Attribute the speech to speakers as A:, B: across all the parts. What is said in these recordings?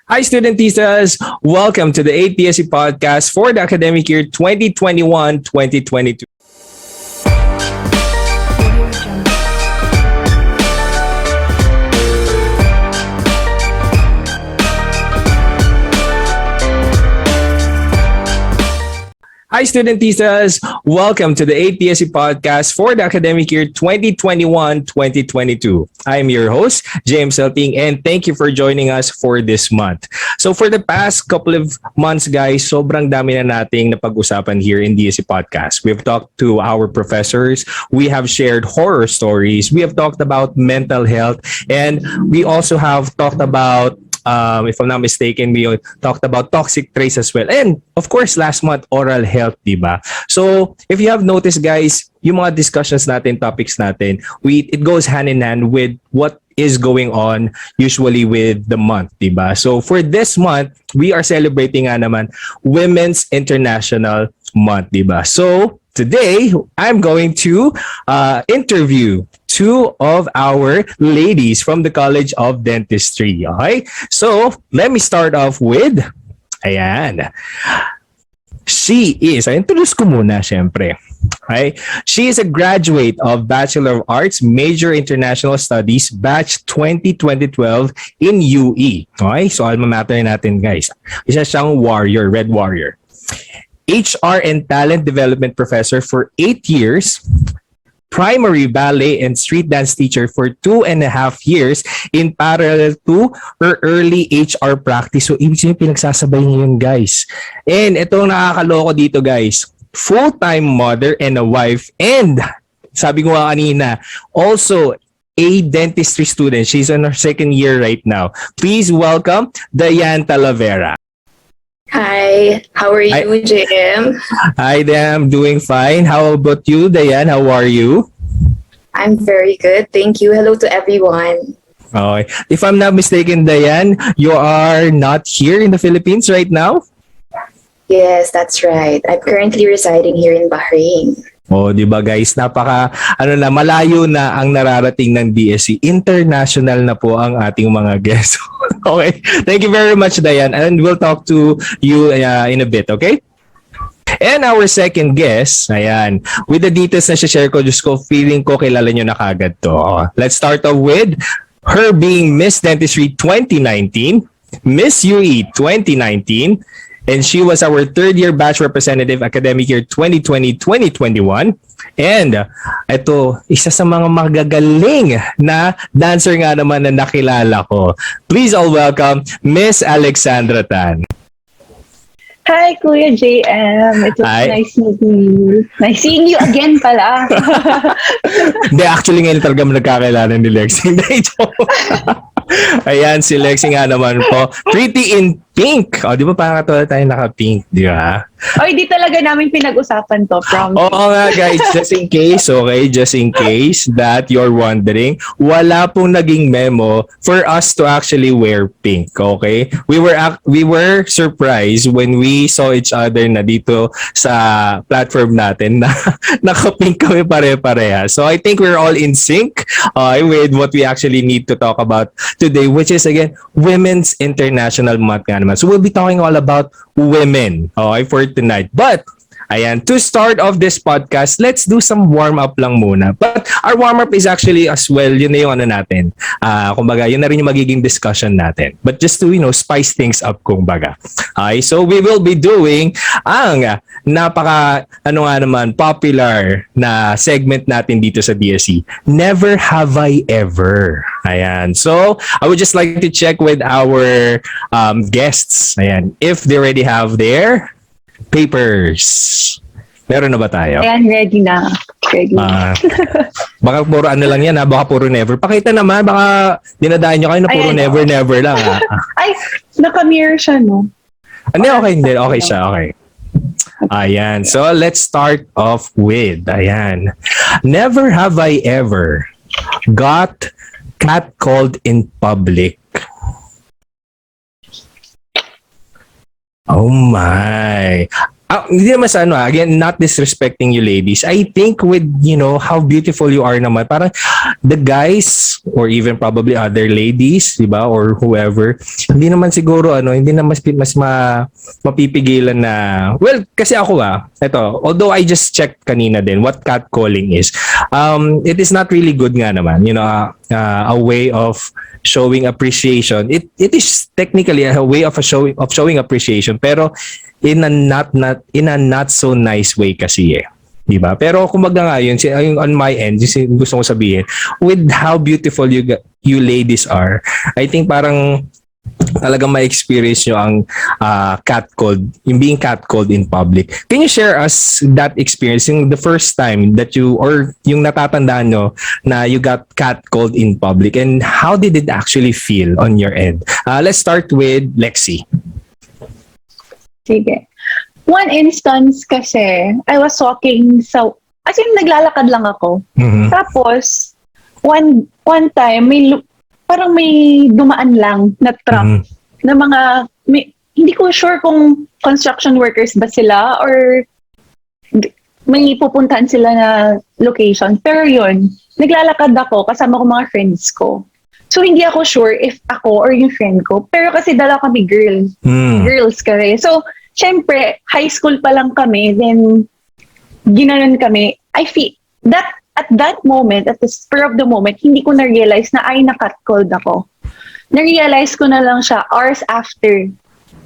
A: Hi, studentistas! Welcome to the 8th DSC Podcast for the academic year 2021-2022. Hi, studentistas! Welcome to the 8th DSC Podcast for the academic year 2021-2022. I'm your host, James Elting, and thank you for joining us for this month. So for the past couple of months, guys, sobrang dami na nating napag-usapan here in DSC Podcast. We've talked to our professors, we have shared horror stories, we have talked about mental health, and we also have talked about if I'm not mistaken, we talked about toxic traits as well. And of course, last month, oral health, diba? So if you have noticed, guys, yung mga discussions natin, topics natin, it goes hand in hand with what is going on usually with the month, diba? So for this month, we are celebrating nga naman Women's International Month, diba? So today, I'm going to interview two of our ladies from the College of Dentistry. Okay? So, let me start off with, ayan. She is, introduce ko muna syempre. Okay? She is a graduate of Bachelor of Arts, Major International Studies, Batch 2012 in UE. Okay? So, alma mater natin, guys. Isa siyang warrior, Red Warrior. HR and Talent Development Professor for 8 years, primary ballet and street dance teacher for 2.5 years in parallel to her early HR practice. So, ibig sabihin pinagsasabay niya yun, guys. And itong nakakaloko dito, guys, full-time mother and a wife, and sabi ko nga kanina, also a dentistry student. She's in her second year right now. Please welcome Deanne Talavera.
B: Hi, how are you, JM?
A: Hi, I'm doing fine. How about you, Diane? How are you?
B: I'm very good, thank you. Hello to everyone.
A: Okay. If I'm not mistaken, Diane, you are not here in the Philippines right now?
B: Yes, that's right. I'm currently residing here in Bahrain.
A: Oh, di ba guys, malayo na ang nararating ng DSC. International na po ang ating mga guests. Okay. Thank you very much, Diane, and we'll talk to you in a bit, okay? And our second guest, ayan, with the details na share ko, Diyos ko, feeling ko kilala nyo na kagad to. Let's start off with her being Miss Dentistry 2019, Miss UE 2019, and she was our third-year batch representative academic year 2020-2021. And ito, isa sa mga magagaling na dancer nga naman na nakilala ko. Please all welcome Miss Alexandra Tan.
C: Hi, Kuya JM. It was nice meeting you. Nice seeing you again pala.
A: Hindi, actually ngayon talaga nagkakilala ni Lexi. Ayan, si Lexi nga naman po. Pretty in pink. O, di ba parang katulad tayo naka-pink, di ba?
C: Oy, di talaga namin pinag-usapan to. From
A: Oo nga guys, just in case that you're wondering, wala pong naging memo for us to actually wear pink, okay? We were surprised when we saw each other na dito sa platform natin na naka-pink kami pare-pareha. So I think we're all in sync with what we actually need to talk about today, which is again, Women's International Month nga naman. So we'll be talking all about women, okay, for tonight. But ayan, to start off this podcast, let's do some warm-up lang muna. But our warm-up is actually as well, yun na yung ano natin. Kumbaga, yun na rin yung magiging discussion natin. But just to, spice things up, kumbaga. Okay, so we will be doing ang popular na segment natin dito sa DSC. Never Have I Ever. Ayan. So, I would just like to check with our guests. Ayan. If they already have their papers. Meron na ba tayo?
C: Ayan, ready na. Ready.
A: Baka puro ano lang yan, baka puro never. Pakita naman, baka dinadayan nyo kayo na puro never, never lang.
C: Ay, naka-mirror siya, no?
A: Hindi, okay, hindi. Okay siya, okay. Ayan. So, let's start off with, ayan. Never have I ever got catcalled in public. Oh my. hindi naman sa again, not disrespecting you ladies. I think with, how beautiful you are naman, parang the guys or even probably other ladies, di ba, or whoever, hindi naman siguro, hindi na mapipigilan na, well, kasi ako eto, although I just checked kanina din what catcalling is, it is not really good nga naman, a way of showing appreciation. It is technically a way of showing appreciation, pero in a not so nice way kasi 'di ba? Pero kumbaga nga yun, on my end, yung gusto ko sabihin, with how beautiful you ladies are, I think parang talagang ma-experience nyo ang yung being catcalled in public. Can you share us that experience, yung the first time that you, or yung natatandaan nyo na you got catcalled in public, and how did it actually feel on your end? Let's start with Lexi.
C: Sige. One instance kasi, I was walking as in naglalakad lang ako.
A: Mm-hmm.
C: Tapos, one time, parang may dumaan lang na truck na hindi ko sure kung construction workers ba sila or may pupuntahan sila na location. Pero yun, naglalakad ako kasama ko mga friends ko. So, hindi ako sure if ako or yung friend ko. Pero kasi dalawa kami girls. Girls kami. So, syempre, high school pa lang kami. Then, ginanon kami. I feel that at that moment, at the spur of the moment, hindi ko na-realize na na-catcalled ako. Na-realize ko na lang siya hours after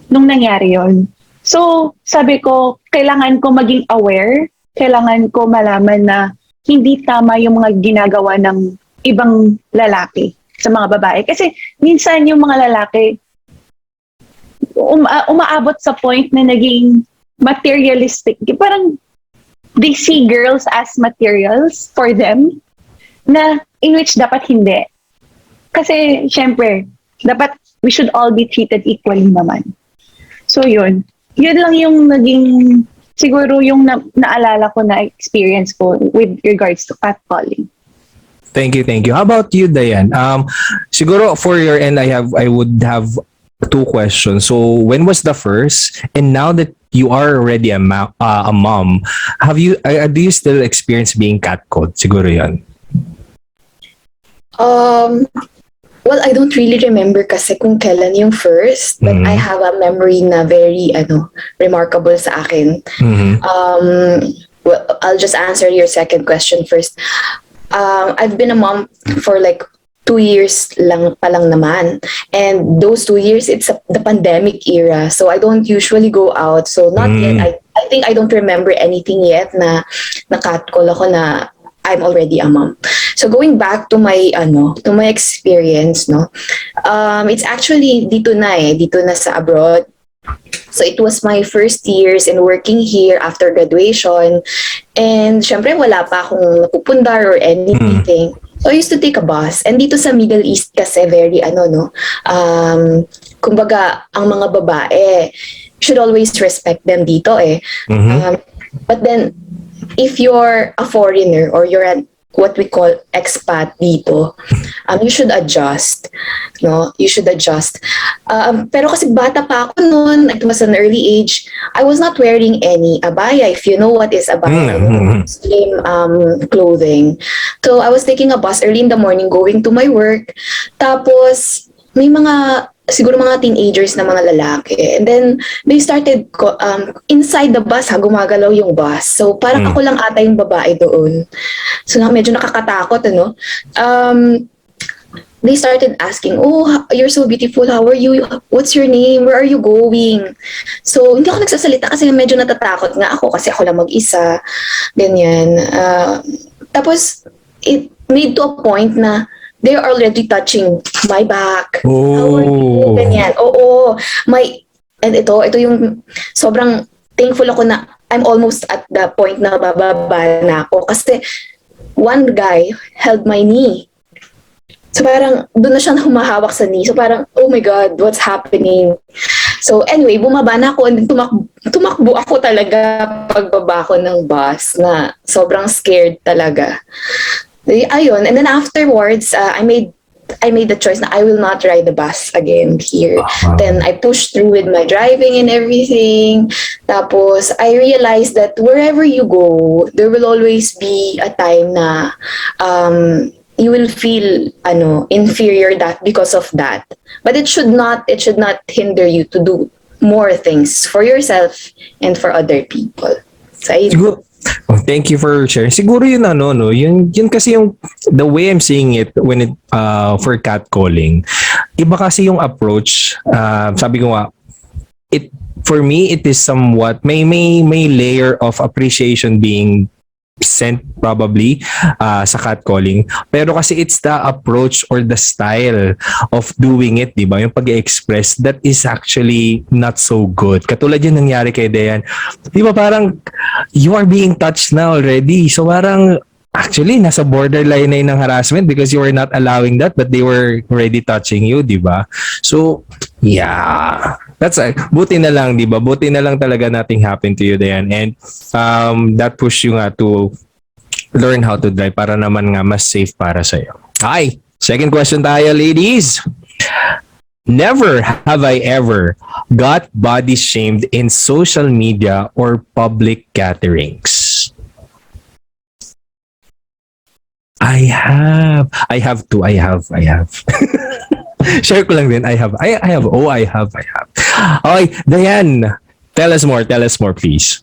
C: nung nangyari yon. So, sabi ko, kailangan ko maging aware. Kailangan ko malaman na hindi tama yung mga ginagawa ng ibang lalaki sa mga babae. Kasi minsan yung mga lalaki, umaabot sa point na naging materialistic. Parang they see girls as materials for them na in which dapat hindi. Kasi syempre, dapat we should all be treated equally naman. So yun lang yung naging siguro yung naalala ko na experience ko with regards to catcalling.
A: Thank you. How about you, Diane? Siguro for your end, I would have two questions. So, when was the first? And now that you are already a mom, do you still experience being catcalled? Siguro yan.
B: Well, I don't really remember kasi kung kailan yung first, but I have a memory na very remarkable sa akin. Well, I'll just answer your second question first. I've been a mom for like 2 years lang naman. And those 2 years, it's the pandemic era. So I don't usually go out. So not yet. I think I don't remember anything yet na catcall ako na I'm already a mom. So going back to my experience, it's actually dito na sa abroad. So it was my first years in working here after graduation. And syempre wala pa akong napupundar or anything. So I used to take a bus. And dito sa Middle East kasi very kumbaga ang mga babae, should always respect them dito . But then if you're a foreigner or you're what we call expat dito, you should adjust. You should adjust. Pero kasi bata pa ako noon, it was an early age, I was not wearing any abaya, if you know what is abaya, Muslim clothing. So I was taking a bus early in the morning going to my work. Tapos may siguro mga teenagers na mga lalaki. And then, they started, inside the bus, gumagalaw yung bus. So, parang ako lang ata yung babae doon. So, medyo nakakatakot, they started asking, oh, you're so beautiful, how are you? What's your name? Where are you going? So, hindi ako nagsasalita kasi medyo natatakot nga ako kasi ako lang mag-isa. Ganyan. Tapos, it made to a point na they're already touching my back.
A: Oh.
B: How are you? Ganyan. And ito yung sobrang thankful ako na I'm almost at the point na bababa na ako kasi one guy held my knee. So parang doon na siya humahawak sa knee. So parang, oh my God, what's happening? So anyway, bumaba na ako and tumakbo ako talaga pagbaba ko ng bus na sobrang scared talaga. Ayun, and then afterwards, I made I made the choice na I will not ride the bus again here. Then I pushed through with my driving and everything. Tapos I realized that wherever you go, there will always be a time na you will feel inferior that because of that. But it should not hinder you to do more things for yourself and for other people. So
A: thank you for sharing. Siguro yun yun kasi yung the way I'm seeing it when it for catcalling. Iba kasi yung approach. Sabi ko nga, for me it is somewhat may layer of appreciation being sent probably sa catcalling, pero kasi it's the approach or the style of doing it, di ba, yung pag-express that is actually not so good. Katulad yun nangyari kay Deanne, di ba, parang you are being touched na already, so parang actually nasa borderline na yun ng harassment because you were not allowing that but they were already touching you, di ba? So yeah, that's buti na lang, di ba? Buti na lang talaga nothing happened to you, Deanne, and that push you nga to learn how to drive para naman nga mas safe para sa'yo. Okay, second question tayo, ladies. Never have I ever got body shamed in social media or public gatherings. I have two. Share ko lang din. I have. Okay, Deanne, tell us more, please.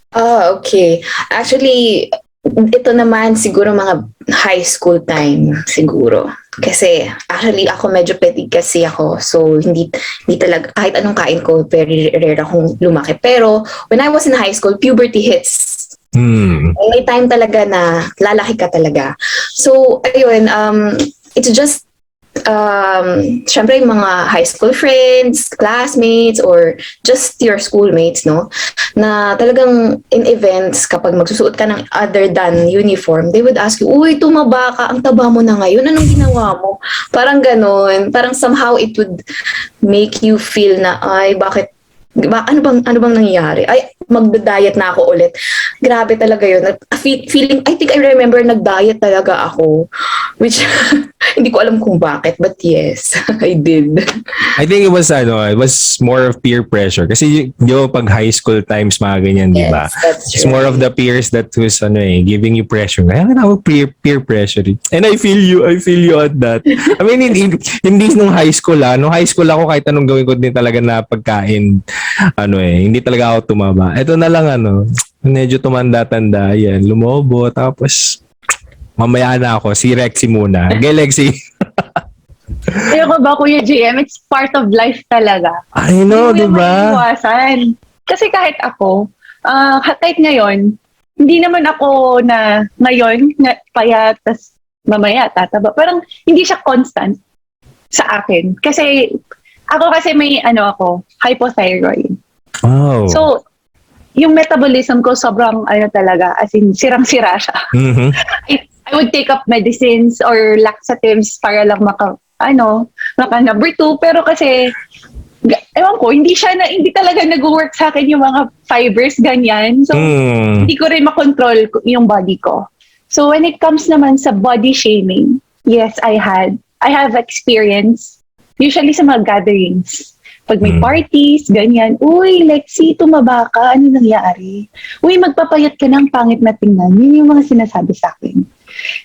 B: Okay. Actually, ito naman siguro mga high school time siguro. Kasi actually ako medyo petit kasi ako. So hindi talaga kahit anong kain ko, very rare akong lumaki. Pero when I was in high school, puberty hits. May time talaga na lalaki ka talaga. So ayun, it's just syempre yung mga high school friends, classmates, or just your schoolmates, no? Na talagang in events, kapag magsusuot ka ng other than uniform, they would ask you, uy, tumaba ka, ang taba mo na ngayon, anong ginawa mo? Parang ganon. Parang somehow it would make you feel na, ay, bakit, ano bang nangyayari? Ay, magda-diet na ako ulit. Grabe talaga yun. Feeling, I think I remember nag-diet talaga ako. Which, hindi ko alam kung bakit. But yes, I did.
A: I think it was more of peer pressure. Kasi yung pag high school times, mga ganyan, di ba? It's more of the peers that was giving you pressure. Kaya peer pressure. And I feel you at that. I mean, hindi nung high school, nung high school ako, kahit anong gawin ko din talaga na pagkain, hindi talaga ako tumaba. Ito na lang, medyo tumanda-tanda, yan, lumobo, tapos mamaya na ako, si Rexy muna. Okay, Lexy.
C: Ayoko ba, Kuya GM? It's part of life talaga.
A: I know, di ba?
C: Maiiwasan. Kasi kahit ako, kahit ngayon, hindi naman ako na ngayon, na payat, tas mamaya tataba. Parang hindi siya constant sa akin. Kasi ako may hypothyroid.
A: Oh.
C: So, yung metabolism ko sobrang talaga, as in sirang-sira siya.
A: Mm-hmm.
C: I would take up medicines or laxatives para lang maka number 2, pero kasi ewan ko, hindi talaga nag-work sa akin yung mga fibers ganyan. So, hindi ko rin makontrol yung body ko. So, when it comes naman sa body shaming, yes, I have experience, usually sa mga gatherings. Pag may parties, ganyan, uy, Lexi, tumaba ka, ano nangyari? Uy, magpapayat ka ng pangit na tingnan. Yun yung mga sinasabi sa akin.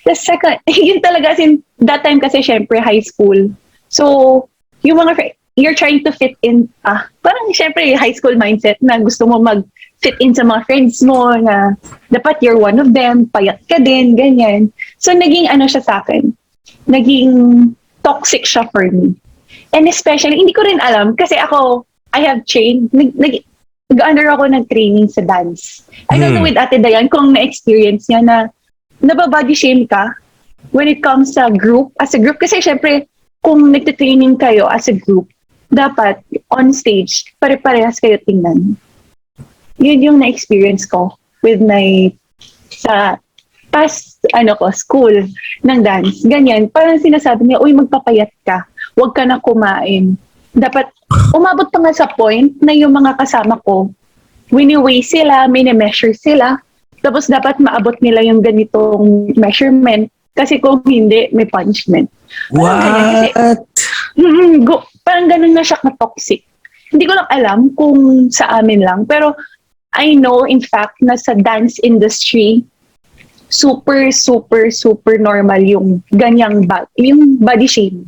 C: The second, yun talaga, that time kasi syempre high school. So, yung mga, you're trying to fit in, parang syempre high school mindset na gusto mo mag-fit in sa mga friends mo na dapat you're one of them, payat ka din, ganyan. So, naging siya sa akin. Naging toxic siya for me. And especially, hindi ko rin alam, kasi ako, I have trained, nag-under ako ng training sa dance. I don't know with Ate Dayan kung na-experience niya na nababody shame ka when it comes sa group, as a group. Kasi syempre, kung nagtitraining kayo as a group, dapat on stage, pare-parehas kayo tingnan. Yun yung na-experience ko with sa past school ng dance. Ganyan, parang sinasabi niya, uy, magpapayat ka. Huwag ka na kumain. Dapat, umabot pa nga sa point na yung mga kasama ko, wini-weigh sila, mini-measure sila, tapos dapat maabot nila yung ganitong measurement kasi kung hindi, may punishment. Parang ganun, kasi,
A: What?
C: parang ganun na siya ka-toxic. Hindi ko lang alam kung sa amin lang, pero I know in fact na sa dance industry, super, super, super normal yung ganyang yung body shame.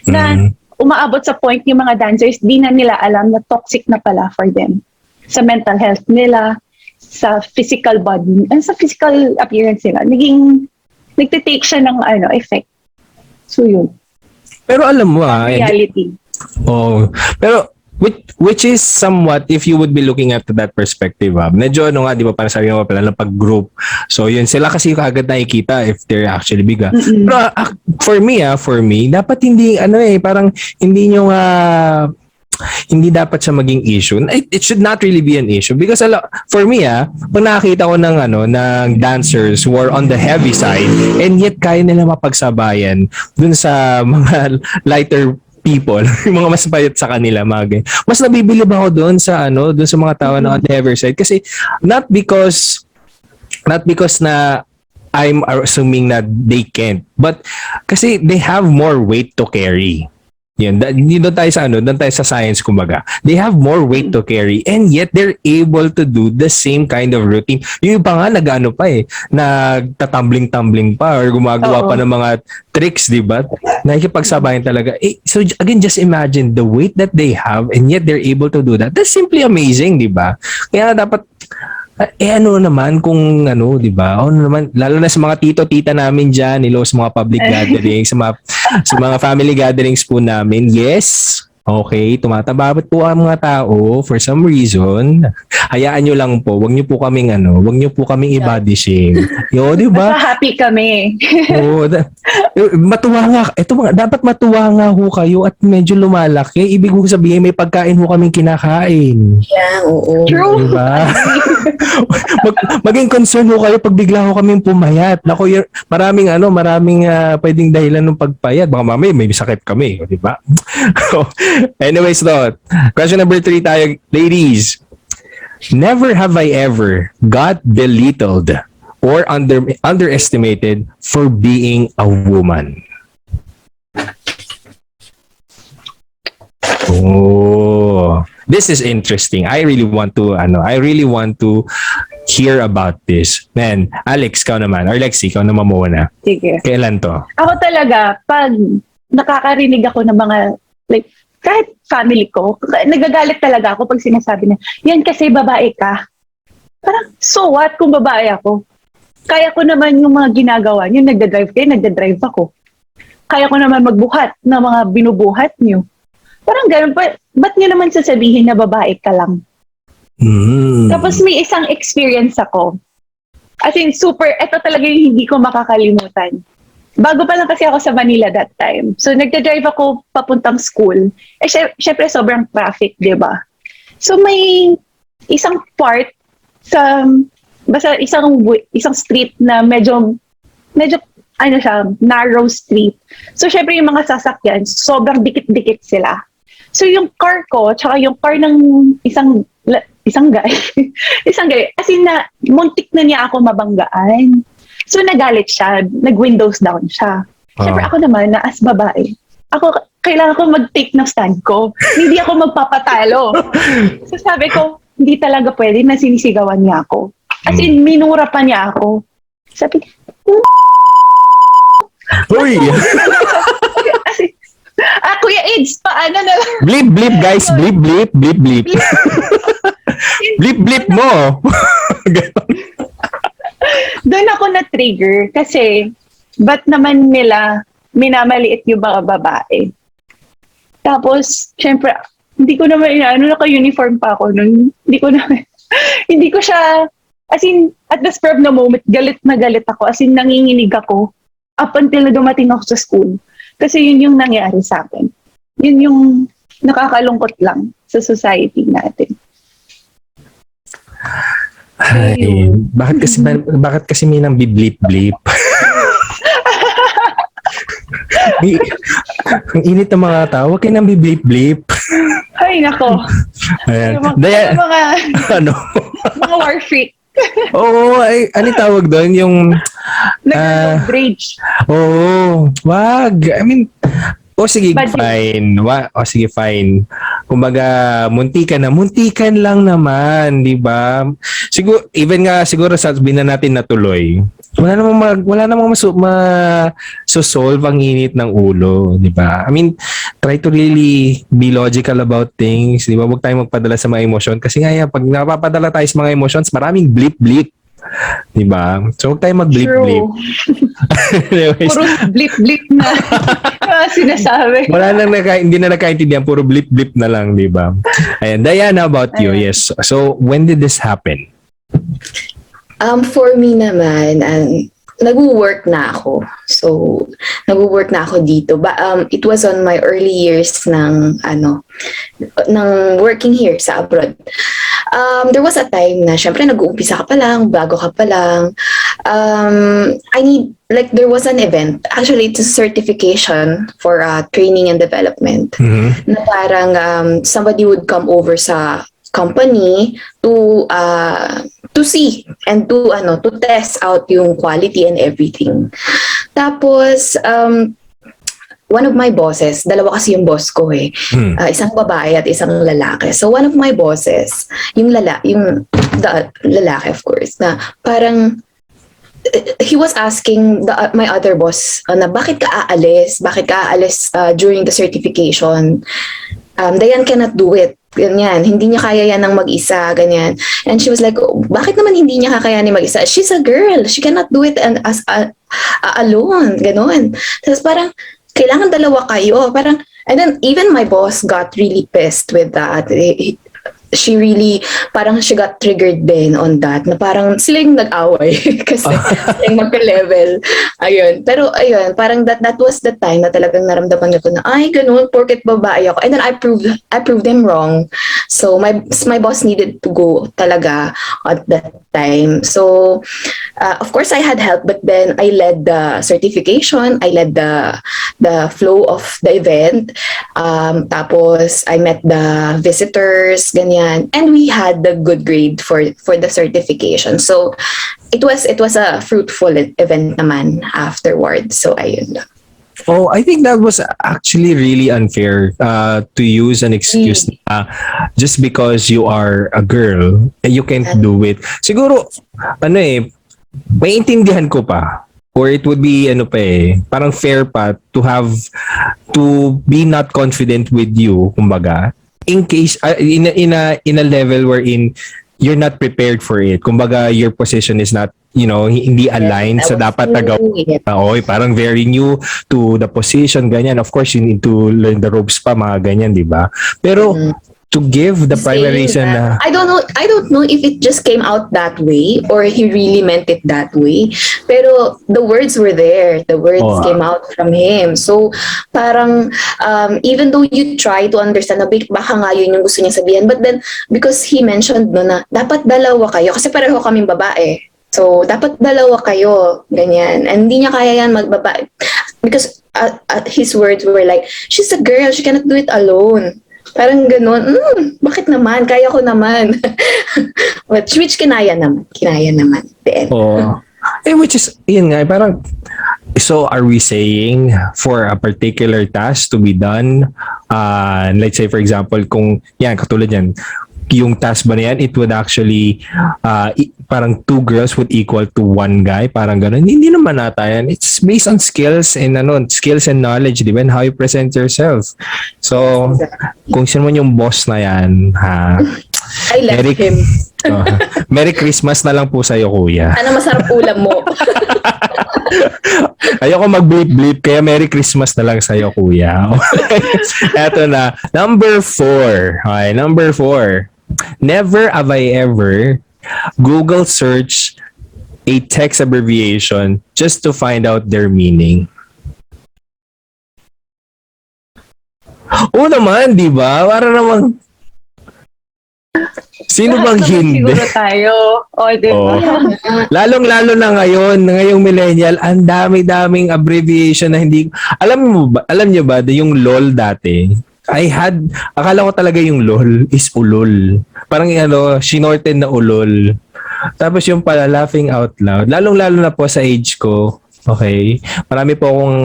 C: Na umaabot sa point yung mga dancers, di na nila alam na toxic na pala for them. Sa mental health nila, sa physical body, and sa physical appearance nila. Nagtitake siya ng effect. So yun.
A: Pero alam mo
C: Reality.
A: pero which is somewhat, if you would be looking at that perspective, medyo di ba, parang sabi mo pala ng pag-group. So yun, sila kasi kagad nakikita if they're actually big. Pero for me, dapat hindi, parang hindi nyo hindi dapat siya maging issue. It should not really be an issue because for me pag nakakita ko ng dancers who are on the heavy side and yet kaya nila mapagsabayan dun sa mga lighter people, yung mga mas payat sa kanila, mas nabibilib ako doon sa mga tao na on the heavy side kasi not because na I'm assuming na they can't, but kasi they have more weight to carry. Yun, doon tayo sa science, kumbaga. They have more weight to carry and yet they're able to do the same kind of routine. Yung iba nga nagtatumbling-tumbling pa or gumagawa pa ng mga tricks, di ba? Nakikipagsabayan talaga. So again, just imagine the weight that they have and yet they're able to do that. That's simply amazing, di ba? Kaya dapat naman kung di ba? Naman, lalo na sa mga tito-tita namin diyan, sa mga public gatherings, sa mga family gatherings po namin. Yes. Okay, tumataba po ang mga tao for some reason. Hayaan nyo lang po. Wag nyo po kaming i-body shame. Di ba?
C: Happy kami.
A: Matuwa nga. Dapat matuwa nga ho kayo at medyo lumalaki. Ibig ko sabihin may pagkain ho kaming kinakain.
B: Yeah, oo.
C: True.
A: Diba? Maging concern ho kayo pag bigla ho kaming pumayat. Nako, maraming pwedeng dahilan ng pagpayat. Baka mamaya may sakit kami, di ba? Anyways, question number 3 tayo, ladies. Never have I ever got belittled or underestimated for being a woman. This is interesting. I really want to hear about this. Man, Alex, ikaw naman, or Lexi, ikaw naman muna.
C: Sige.
A: Kailan to?
C: Ako talaga, pag nakakarinig ako ng mga, kahit family ko, nagagalit talaga ako pag sinasabi na, yan kasi babae ka. Parang, so what kung babae ako? Kaya ko naman yung mga ginagawa niyo, nagdadrive kayo, nagdadrive ako. Kaya ko naman magbuhat ng mga binubuhat niyo. Parang ganun, ba't niyo naman sasabihin na babae ka lang? Tapos may isang experience ako. As in, ito talaga yung hindi ko makakalimutan. Bago pa lang kasi ako sa Manila that time. So, nagda-drive ako papuntang school. Syempre, sobrang traffic, di ba? So, may isang part basta isang street na medyo narrow street. So, syempre, yung mga sasakyan, sobrang dikit-dikit sila. So, yung car ko, tsaka yung car ng isang guy, as in na, muntik na niya ako mabanggaan. So, nagalit siya. Nag-windows down siya. Siyempre, ako naman, na as babae, kailangan ko mag-take ng stand ko. Hindi ako magpapatalo. So, sabi ko, hindi talaga pwede na sinisigawan niya ako. As in, minura pa niya ako. Sabi,
A: Uy!
C: As in, Kuya AIDS, paano na lang?
A: Bleep, bleep, guys. Bleep, bleep, bleep, bleep. Bleep, bleep mo.
C: Doon ako na-trigger kasi ba't naman nila minamaliit yung mga babae? Tapos, syempre, hindi ko naman naka-uniform pa ako nun. Hindi ko siya, as in, at the spur of the moment, galit na galit ako. As in, nanginginig ako up until na dumating ako sa school. Kasi yun yung nangyari sa akin. Yun yung nakakalungkot lang sa society natin.
A: Ay, bakit kasi may nang biblip-blip? Ang init ng mga tao, huwag kayo nang biblip-blip.
C: Ay, nako.
A: Ayan.
C: Mga
A: ano?
C: mga war freak.
A: Oo, ay, ano tawag doon? Yung,
C: Bridge.
A: oo, wag. I mean, sige,
C: Budget.
A: fine. Sige, fine. Kumbaga, muntikan lang naman, di ba? Siguro, even nga, siguro sabihin na natin natuloy. Wala namang solve ang init ng ulo, di ba? I mean, try to really be logical about things, di ba? Huwag tayong magpadala sa mga emosyon. Kasi nga yan, pag napapadala tayo sa mga emotions, maraming blip-blip. Di ba? So, huwag tayong mag-blip-blip.
C: Puro blip-blip na. Sinasabi.
A: Hindi na nakaintindihan, puro blip-blip na lang, di ba? Ayan, Diana, about you? Yes. So, when did this happen?
B: For me naman, nag-work na ako. So, nag-work na ako dito. It was on my early years ng working here sa abroad. There was a time na, syempre, nag-uumpisa ka pa lang, bago ka pa lang. There was an event. Actually, it's a certification for training and development.
A: Mm-hmm.
B: Na parang somebody would come over sa company to see and to test out yung quality and everything. Tapos one of my bosses, dalawa kasi yung boss ko isang babae at isang lalaki. So one of my bosses, yung lalaki of course, na parang he was asking my other boss na bakit ka aalis during the certification. Diane cannot do it. Ganyan, hindi niya kaya yan ng mag-isa, ganyan. And she was like, bakit naman hindi niya kakayanin mag-isa? She's a girl, she cannot do it alone, gano'n. Tapos parang, kailangan dalawa kayo. Parang, and then even my boss got really pissed with that. She got triggered din on that, na parang sila yung nag-away kasi sila yung magka-level. Ayun. Pero ayun, parang that was the time na talagang naramdaman ko na, ay, ganun, porket babae ako. And then I proved them wrong. So my boss needed to go talaga at that time. So of course I had help, but then I led the certification, I led the flow of the event. Tapos I met the visitors, ganyan. And we had the good grade for the certification. So it was a fruitful event naman afterwards. So ayun lang.
A: Oh, I think that was actually really unfair to use an excuse just because you are a girl you can't do it. Siguro maintindihan ko pa, or it would be parang fair pa to be not confident with you, kumbaga, in case in a level wherein you're not prepared for it. Kumbaga, your position is not, hindi aligned sa dapat tagawa. Parang very new to the position, ganyan. Of course, you need to learn the ropes pa, mga ganyan, di ba? Pero, to give the primary reason na...
B: I don't know if it just came out that way or he really meant it that way. Pero the words were there. The words came out from him. So parang even though you try to understand na baka nga yun yung gusto niya sabihin, but then because he mentioned na dapat dalawa kayo kasi pareho kaming babae. So dapat dalawa kayo, ganyan. And hindi niya kaya yan magbabae. Because his words were like, she's a girl, she cannot do it alone. Parang ganun, bakit naman? Kaya ko naman. Which kinaya naman.
A: Which is, yun nga, parang, so are we saying for a particular task to be done, let's say for example, kung, katulad yan, yung task ba na yan, it would actually, parang 2 girls would equal to 1 guy, parang ganun. Hindi naman nata yan. It's based on skills and knowledge, di ba? And how you present yourself. So, kung sino man yung boss na yan,
B: I left him.
A: Merry Christmas na lang po sa'yo, kuya.
B: Ano masarap ulam mo?
A: Ayoko mag-bleep-bleep, kaya Merry Christmas na lang sa'yo, kuya. Eto na. Number 4. Okay, number 4. Never have I ever Google search a text abbreviation just to find out their meaning. Oo naman, di ba? Para namang sino bang hindi?
C: Siguro tayo. Di ba?
A: Lalong-lalo na ngayong millennial, ang dami-daming abbreviation na hindi... Alam niyo ba, yung LOL dati, akala ko talaga yung LOL is ulol. Parang shinorten na ulol. Tapos yung pala, laughing out loud. Lalong-lalo na po sa age ko. Okay. Marami po akong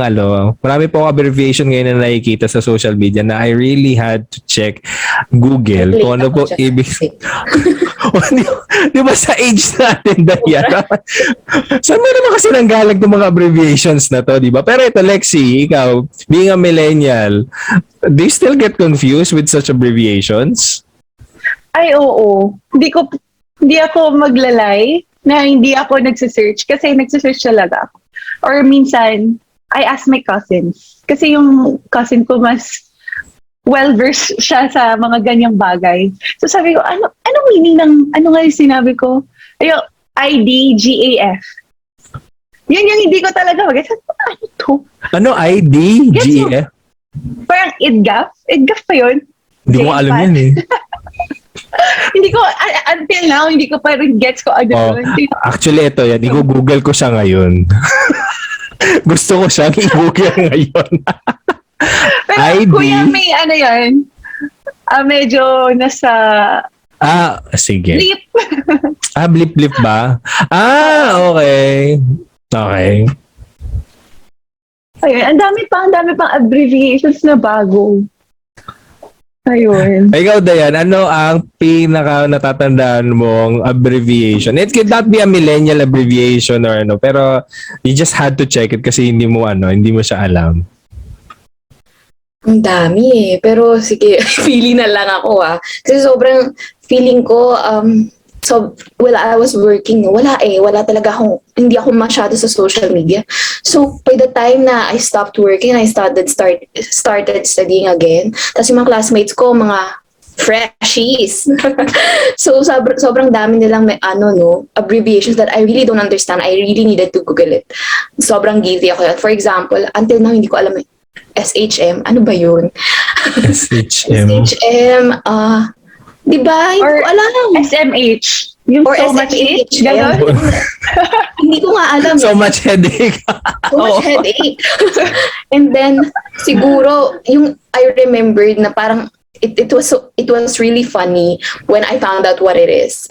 A: abbreviation ngayon na nakikita sa social media na I really had to check Google kung ano po ibig. Di ba sa age natin, Diana? Saan mo naman kasi nanggalag ng mga abbreviations na to, di ba? Pero ito, Lexi, ikaw, being a millennial, do you still get confused with such abbreviations?
C: Ay, oo. Hindi ako maglalay na hindi ako nagsisearch kasi nagsisearch talaga ako. Or minsan, I ask my cousins. Kasi yung cousin ko mas well-versed siya sa mga ganyang bagay. So sabi ko, ano meaning ng, ano nga yung sinabi ko? Ayo, IDGAF. Yun yung hindi ko talaga mag-sabi, ano to?
A: Ano, IDGAF?
C: Parang IDGAF? IDGAF pa yun?
A: Hindi ko alam yan eh.
C: Hindi ko, until now, hindi ko pa rin gets ko ano yun.
A: Actually, ito yan. I-google ko siya ngayon. Gusto ko siyang i-google ngayon.
C: Pero
A: ID.
C: kuya, may ano yan, medyo nasa
A: sige.
C: blip.
A: Blip ba? Okay. Okay.
C: Ayun, ang dami pang abbreviations na bago. Ayun.
A: Ikaw, Dayan, ano ang pinaka natatandaan mong abbreviation? It could not be a millennial abbreviation or ano, pero you just had to check it kasi hindi mo siya alam.
B: Ang dami eh. Pero sige, pili na lang ako Kasi sobrang feeling ko, I was working, wala talaga hindi ako masyado sa social media. So, by the time na I stopped working, I started studying again. Tapos yung mga classmates ko, mga freshies. So, sobrang dami nilang may abbreviations that I really don't understand. I really needed to Google it. Sobrang guilty ako. For example, until now, hindi ko alam SHM. Ano ba yun?
A: SHM.
B: SHM, di ba? Hindi ko alam.
C: SMH. Yung
B: Or
C: so much
B: SMH.
C: it. Ganon.
B: Hindi ko nga alam.
A: So much headache.
B: So much headache. And then, siguro, I remembered na parang, it was really funny when I found out what it is.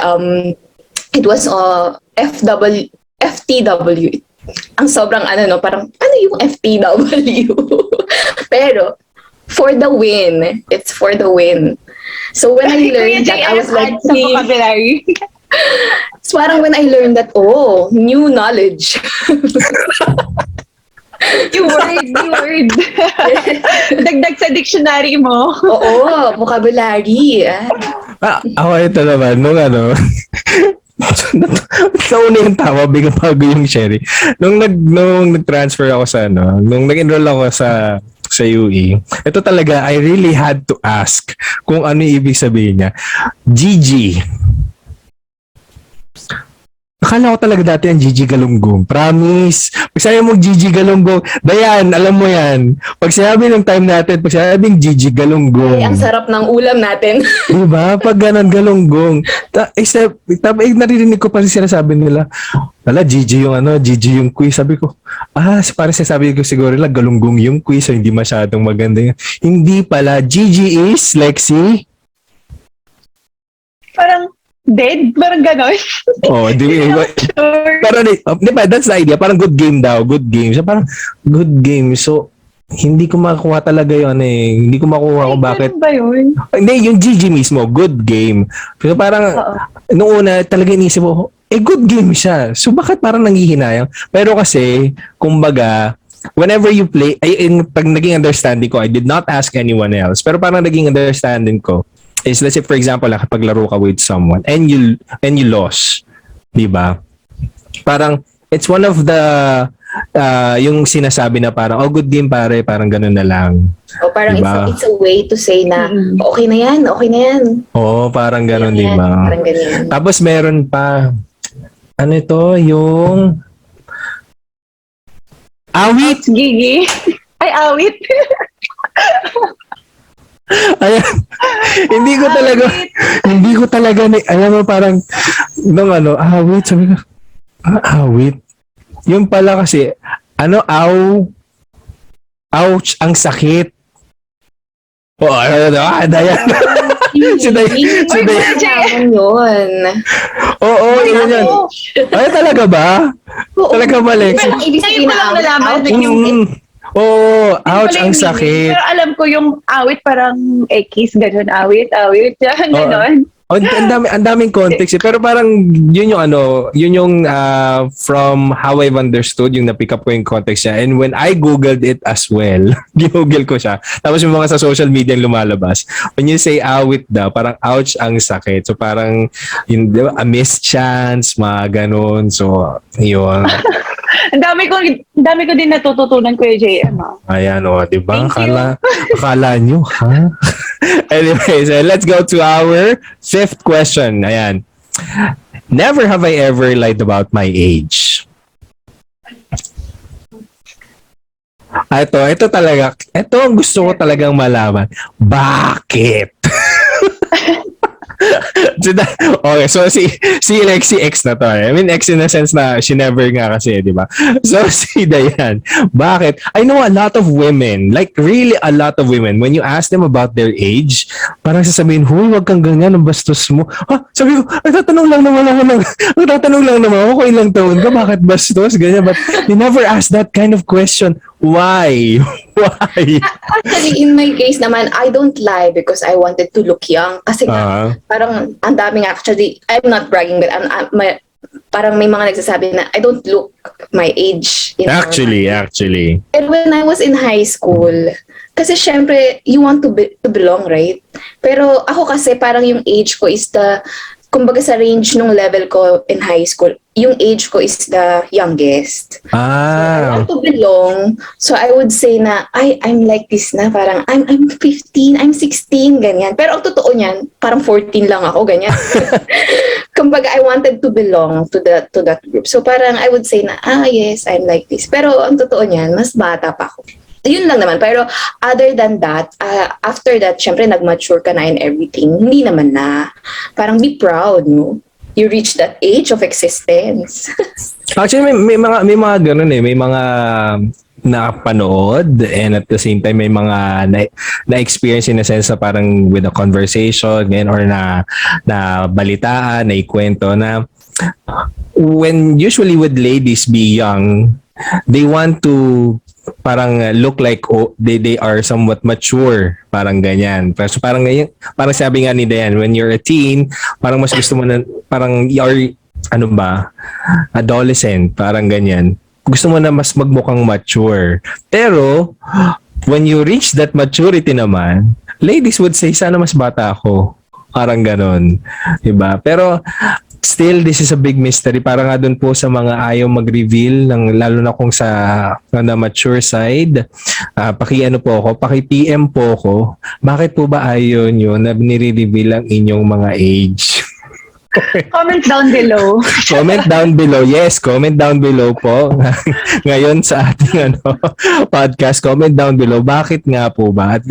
B: It was FTW. Ang sobrang parang, ano yung FTW? Pero, for the win. It's for the win. So when I learned that, I was like,
C: sa vocabulary.
B: So parang when I learned that, new knowledge.
C: Yung word. Dagdag sa dictionary mo.
B: Oo, vocabulary.
A: Ako ito naman, nung nauna yung tawa, bago yung Sherry. Nung nag-transfer ako nung nag-enroll ako sa UE, ito talaga, I really had to ask kung ano yung ibig sabihin niya. GG. Akala ko talaga dati ang Gigi Galunggong. Promise. Pag sabi mo Gigi Galunggong, Dayan, alam mo yan. Pag sabi ng time natin, pag sabing Gigi Galunggong.
B: Ay, ang sarap ng ulam natin.
A: Diba? Pag ganun, Galunggong. Naririnig ko pa rin sinasabi nila, Gigi yung quiz. Sabi ko, parang sinasabi ko siguro lang, Galunggong yung quiz, so hindi masyadong maganda yun. Hindi pala. Gigi is, Lexi?
C: Parang, dead? Parang gano'n.
A: Sure. Pero di ba, that's the idea. Parang good game daw. Good game. So, parang good game. So, hindi ko makuha talaga yun eh. Hindi ko makuha kung bakit.
C: Ano ba yun?
A: Hindi, yung GG mismo. Good game. So, parang, noong una, talaga inisip ko, good game siya. So, bakit parang nanghihinayang? Pero kasi, kumbaga, whenever you play, pag naging understanding ko, I did not ask anyone else. Pero parang naging understanding ko, is let's say for example kapaglaro ka with someone and you lost, di ba? Parang it's one of the yung sinasabi na parang good game pare, parang ganoon na lang.
B: O parang
A: diba?
B: it's a way to say na okay na yan.
A: Parang ganoon, di ba?
B: Parang ganyan.
A: Tapos meron pa yung awit.
C: Gigi. Ay, awit.
A: Ayan. hindi ko talaga alam mo parang awit, sabi ko, awit. Yung pala kasi, ouch, ang sakit. Dayan. Si Day, si
C: Uy,
A: Day.
C: Kuya Jay.
B: Naman yun.
A: Oo, yun. Ay, talaga ba?
B: Oo.
A: Talaga ba, Lex?
B: Pero ibig
C: Ngayon
B: sabihin
C: ko lang
B: na
C: nalaman
B: out,
C: yung
A: Oo,
C: Yun
A: ouch,
C: pala
A: ang
C: yung meaning.
A: sakit.
C: Pero alam ko yung awit parang X, gano'n, awit, yan,
A: Oo.
C: gano'n.
A: Ang daming context eh. Pero parang yun yung from how I've understood yung na-pick up ko yung context niya. And when I googled it as well, ginoogle ko siya. Tapos yung mga sa social media yung lumalabas. When you say awit daw, parang ouch ang sakit. So parang yung di ba, a mischance, mga ganun. So yun.
C: Ang dami ko din natututunan, Kuya JM.
A: Ayan o, di ba?
C: Thank you.
A: Akala nyo, ha? Anyways, let's go to our fifth question. Ayan. Never have I ever lied about my age. Ito talaga. Ito ang gusto ko talagang malaman. Bakit? Okay, so si Lexi X na to. I mean, X in the sense na she never nga kasi, di ba? So si Diane, bakit? I know a lot of women, like really a lot of women, when you ask them about their age, parang sasabihin, huy, wag kang ganyan, ang bastos mo. Ha? Sabi ko, nagtatanong lang naman ako, kung ilang taon ka, bakit bastos? Ganyan, but you never ask that kind of question. Why? Why?
B: Actually, in my case naman, I don't lie because I wanted to look young. Kasi nga, parang ang daming actually, I'm not bragging, but parang may mga nagsasabi na I don't look my age.
A: Actually.
B: And when I was in high school, kasi syempre, you want to belong, right? Pero ako kasi parang yung age ko is kumbaga sa range nung level ko in high school, yung age ko is the youngest. So I want to belong. So I would say na, I'm like this na. Parang, I'm 15, I'm 16, ganyan. Pero ang totoo niyan, parang 14 lang ako, ganyan. Kumbaga, I wanted to belong to that group. So parang I would say na, yes, I'm like this. Pero ang totoo niyan, mas bata pa ako. Yun lang naman. Pero other than that, after that, syempre nag-mature ka na in everything. Hindi naman na. Parang be proud, no? You reach that age of existence.
A: Actually, may mga ganun eh. May mga nakapanood and at the same time may mga na-experience in a sense na parang with a conversation or na balitaan, na ikwento na when usually with ladies be young, they want to parang look like they are somewhat mature, parang ganyan. So parang sabi nga ni Diane, when you're a teen, parang mas gusto mo na parang you're adolescent, parang ganyan. Gusto mo na mas magmukhang mature. Pero when you reach that maturity naman, ladies would say sana mas bata ako. Parang ganon. Diba? Pero still, this is a big mystery. Para nga dun po sa mga ayaw mag-reveal, lalo na kung sa na mature side, paki-PM po ako. Bakit po ba ayaw nyo na nire-reveal ang inyong mga age?
C: Comment down below.
A: Comment down below. Yes, comment down below po. Ngayon sa ating podcast, comment down below. Bakit nga po ba? At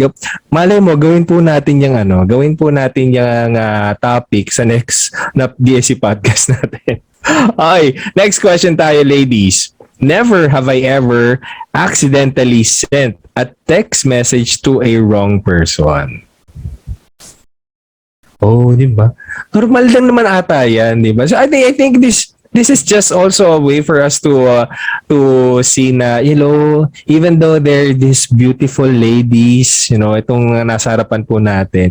A: malay mo, gawin po natin yung topic sa next na DSC podcast natin. Okay, next question tayo, ladies. Never have I ever accidentally sent a text message to a wrong person. Oh, di ba? Normal lang naman ata yan, di ba? So I think this is just also a way for us to see na, even though they're these beautiful ladies, itong nasa harapan po natin,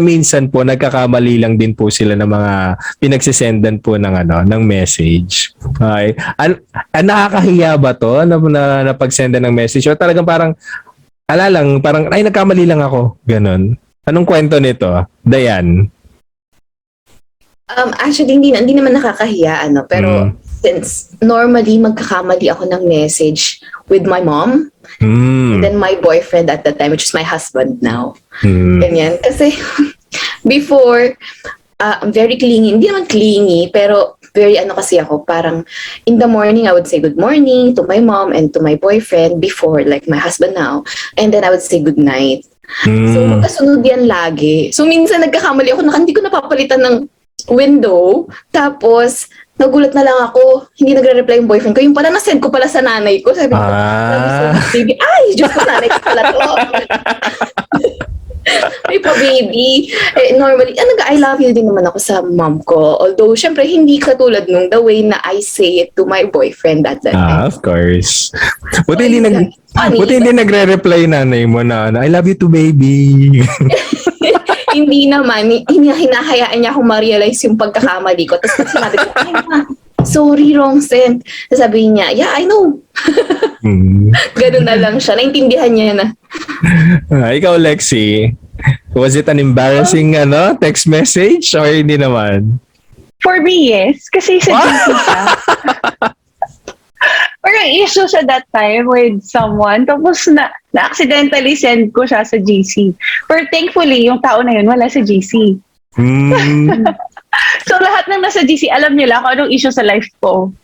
A: minsan po nagkakamali lang din po sila ng mga pinagsisendan po ng message. Okay. Nakakahiya ba to na pagsendan ng message? O talagang parang nagkamali lang ako. Ganon. Anong kwento nito, Diane?
B: Actually, hindi naman nakakahiya, pero since normally magkakamali ako ng message with my mom, and then my boyfriend at that time, which is my husband now. Ganyan. Kasi before, I'm very clingy. Hindi naman clingy, pero very kasi ako, parang in the morning, I would say good morning to my mom and to my boyfriend before, like my husband now. And then I would say good night. So, magkasunod yan lagi. So, minsan nagkakamali ako na hindi ko napapalitan ng window. Tapos, nagulat na lang ako. Hindi nagre-reply yung boyfriend ko. Yung pala, nasend ko pala sa nanay ko. Sabi ko, baby, ay, Diyos ko, nanay ko pala to. May pa-baby. Normally, I love you din naman ako sa mom ko. Although, syempre, hindi katulad nung the way na I say it to my boyfriend at that time.
A: Of course. Buti
B: So,
A: hindi nagre-reply nanay mo na, I love you too, baby.
B: Hindi naman. Hinahayaan niya akong ma-realize yung pagkakamali ko. Tapos sinabi ko, ay ma, sorry, wrong sent. Sabi niya, yeah, I know. Ganun na lang siya. Naintindihan niya na.
A: Ikaw, Lexi, was it an embarrassing text message or hindi naman?
C: For me, yes. Kasi sa GC siya. Parang issue siya that time with someone. Tapos na-accidentally send ko siya sa GC. Pero thankfully, yung tao na yun wala sa GC. So lahat ng nasa GC, alam nila kung anong issue sa life ko.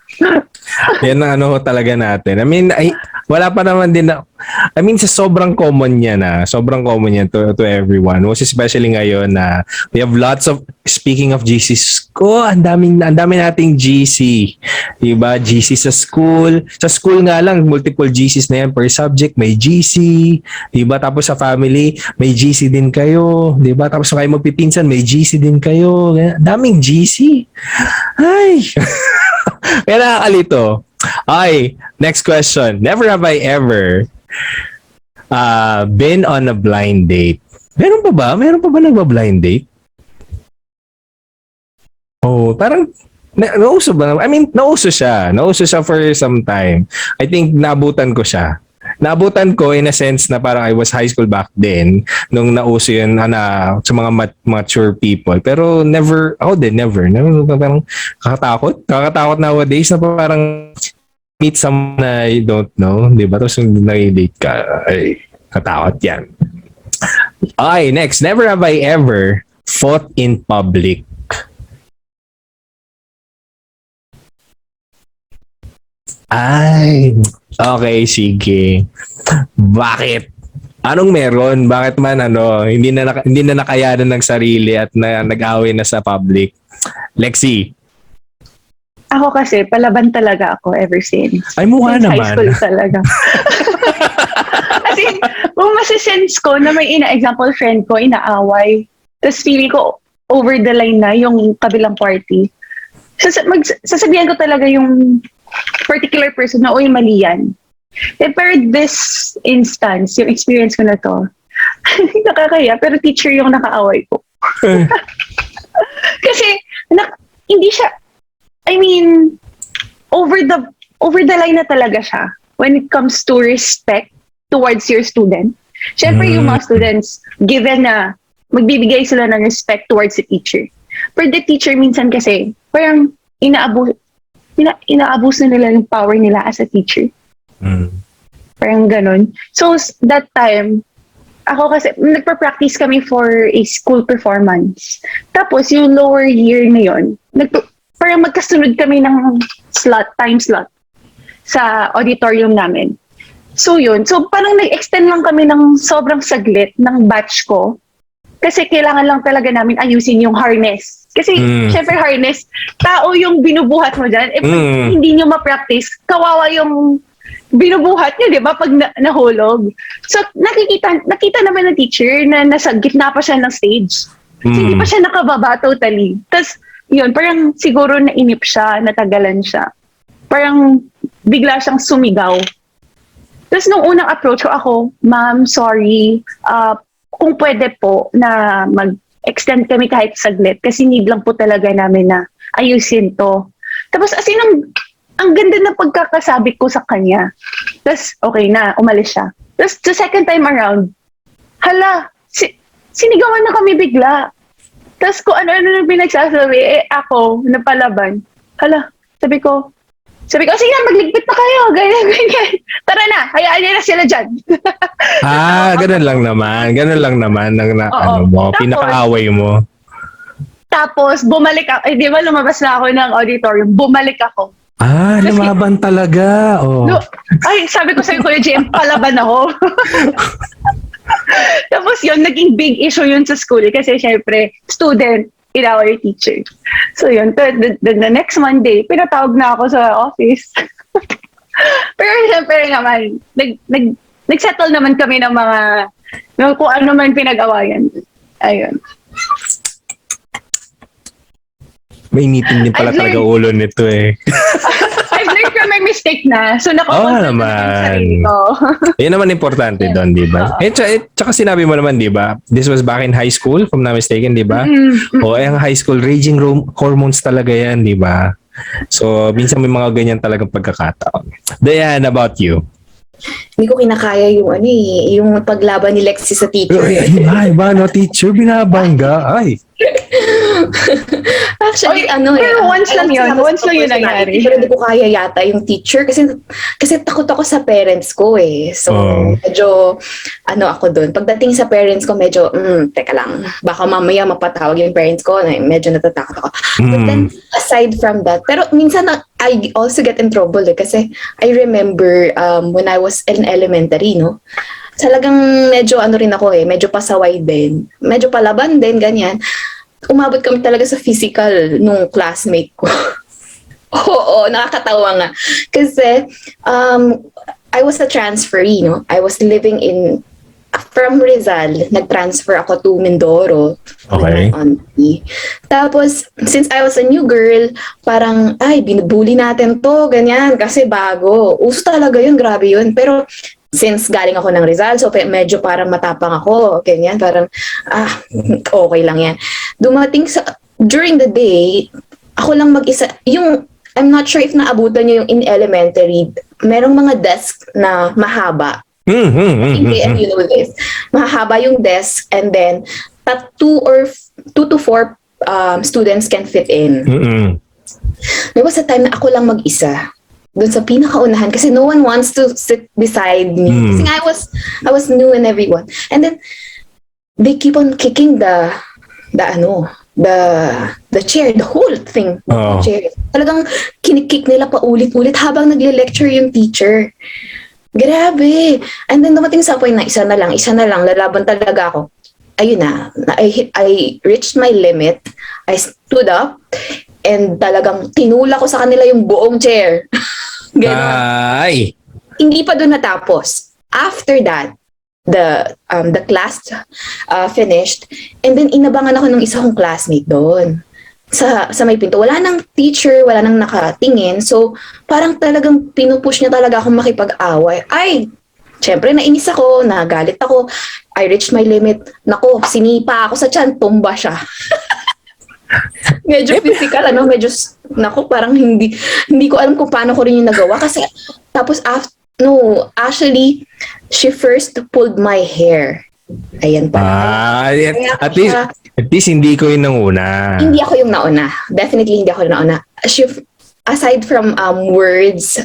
A: Yan ang talaga natin. I mean, wala pa naman din sa sobrang common niya to everyone. Most especially ngayon na we have lots of, speaking of GCs, ang dami nating GC. Diba? GC sa school. Sa school nga lang, multiple GCs na yan per subject. May GC. Diba? Tapos sa family, may GC din kayo. Diba? Tapos kayo magpipinsan, may GC din kayo. Daming GC. Ay! Kaya nakakalito. Okay, next question. Never have I ever been on a blind date. Meron pa ba? Nagba-blind date? Oh, parang nauso ba? I mean, nauso siya. Nauso siya for some time. I think naabutan ko siya. Naabutan ko in a sense na parang I was high school back then nung nauso yun sa mga mature people. Pero never. Parang kakatakot nowadays na parang meet someone na you don't know. Diba? Tapos yung nag-date ka, ay, katakot yan. Okay, next. Never have I ever fought in public. Ay, okay, sige. Bakit? Anong meron? Bakit man hindi na nakayanan ng sarili at nag-away na sa public? Lexi.
C: Ako kasi, palaban talaga ako ever since.
A: Ay, mukha
C: since
A: naman.
C: High school talaga. As in, kung masisense ko na may example friend ko, inaaway. Tapos feeling ko, over the line na yung kabilang party. Sasabihan ko talaga yung particular person na, uy, mali yan. Pero this instance, yung experience ko na to, nakakaya, pero teacher yung nakaaway ko. Kasi, hindi siya, I mean, over the line na talaga siya when it comes to respect towards your student. Siyempre, yung mga students, given na magbibigay sila ng respect towards the teacher. Pero the teacher minsan kasi, parang inaabos na nila yung power nila as a teacher. Parang ganun. So, that time, ako kasi, nagpa-practice kami for a school performance. Tapos, yung lower year na yun, parang magkasunod kami ng time slot sa auditorium namin. So, yun. So, parang nag-extend lang kami ng sobrang saglit ng batch ko. Kasi kailangan lang talaga namin ayusin yung harness. Kasi, syempre harness, tao yung binubuhat mo dyan. Hindi nyo ma-practice, kawawa yung binubuhat nyo, di ba? Pag nahulog. So, nakita naman ng teacher na nasa gitna pa siya ng stage. So, hindi pa siya nakababa totally. Tapos, yun, parang siguro nainip siya, natagalan siya. Parang bigla siyang sumigaw. Tapos, nung unang approach ko ako, ma'am, sorry, kung pwede po na mag-extend kami kahit saglit kasi need lang po talaga namin na ayusin to. Tapos as in, ang ganda na pagkakasabi ko sa kanya. Tapos okay na, umalis siya. Tapos the second time around, hala, sinigawan na kami bigla. Tapos kung ano-ano na pinagsasabi, ako, napalaban. Hala, sabi ko, sige na, magligpit na kayo, ganyan. Tara na, hayaan niyo na sila dyan.
A: Ganun lang naman ang pinaka-away mo.
C: Tapos, bumalik ako. Di ba lumabas na ako ng auditorium? Bumalik ako.
A: Lumaban talaga. Oh.
C: No, sabi ko sa'yo, Kuya JM, palaban ako. Tapos yun, naging big issue yun sa school. Kasi syempre, student, our teacher. So yun, the next Monday, pinatawag na ako sa office. Pero syempre naman, nag-settle naman kami ng mga No, kung ano man pinag-awayan. Ayun.
A: May meeting din pala
C: I've
A: talaga
C: learned-
A: ulo nito eh.
C: I've learned from my mistake na. So, nakakontrol na yung sarili ko.
A: Yan naman importante doon, di ba? Tsaka sinabi mo naman, di ba? This was back in high school, if I'm not mistaken, di ba? O, ang high school, raging hormones talaga yan, di ba? So, minsan may mga ganyan talagang pagkakataon. Diane, about you?
B: Hindi ko kinakaya yung paglaban ni Lexi sa teacher.
A: Iba, no? Teacher, binabangga. Ay.
B: Actually,
C: pero once lang yun. Once lang yun nangyari.
B: Pero hindi ko kaya yata yung teacher kasi takot ako sa parents ko eh. So, medyo, ako dun. Pagdating sa parents ko, medyo, teka lang, baka mamaya mapatawag yung parents ko, medyo natatakot ako. But then, aside from that, pero minsan I also get in trouble eh, kasi I remember when I was in elementary, no? Talagang medyo rin ako eh, medyo pasaway din. Medyo palaban din, ganyan. Umabot kami talaga sa physical nung classmate ko. Oo, nakakatawa nga. Kasi I was a transferee, no? I was living from Rizal, nag-transfer ako to Mindoro.
A: Okay.
B: Tapos, since I was a new girl, parang, binubuli natin to, ganyan, kasi bago. Uso talaga yun, grabe yun. Pero, since galing ako ng Rizal, so medyo parang matapang ako, ganyan, parang, okay lang yan. During the day, ako lang mag-isa, I'm not sure if naabutan niyo yung in elementary, merong mga desk na mahaba. You know this. Mahaba yung desk, and then, 2 to 4 students can fit in. There was a time na ako lang mag-isa doon sa pinakaunahan kasi no one wants to sit beside me. Kasi nga I was new and everyone. And then they keep on kicking the chair, the whole thing. The chair. Talagang kinikick nila pa ulit-ulit habang nagle-lecture yung teacher. Grabe. And then dumating sa point na isa na lang, lalaban talaga ako. Ayun na, I reached my limit. I stood up and talagang tinula ko sa kanila yung buong chair.
A: Ay!
B: Hindi pa doon natapos. After that, the class finished, and then inabangan ako ng isa kong classmate doon. Sa may pinto. Wala nang teacher, wala nang nakatingin. So, parang talagang pinupush niya talaga akong makipag-away. Syempre, nainis ako, nagalit ako. I reached my limit. Nako, sinipa ako sa tiyan, tumba siya. Medyo physical, parang hindi ko alam kung paano ko rin yung nagawa. Kasi, tapos, actually, she first pulled my hair. Ayan pa.
A: At least hindi ko yung nauna.
B: Hindi ako yung nauna. Definitely hindi ako yung nauna. Aside from words,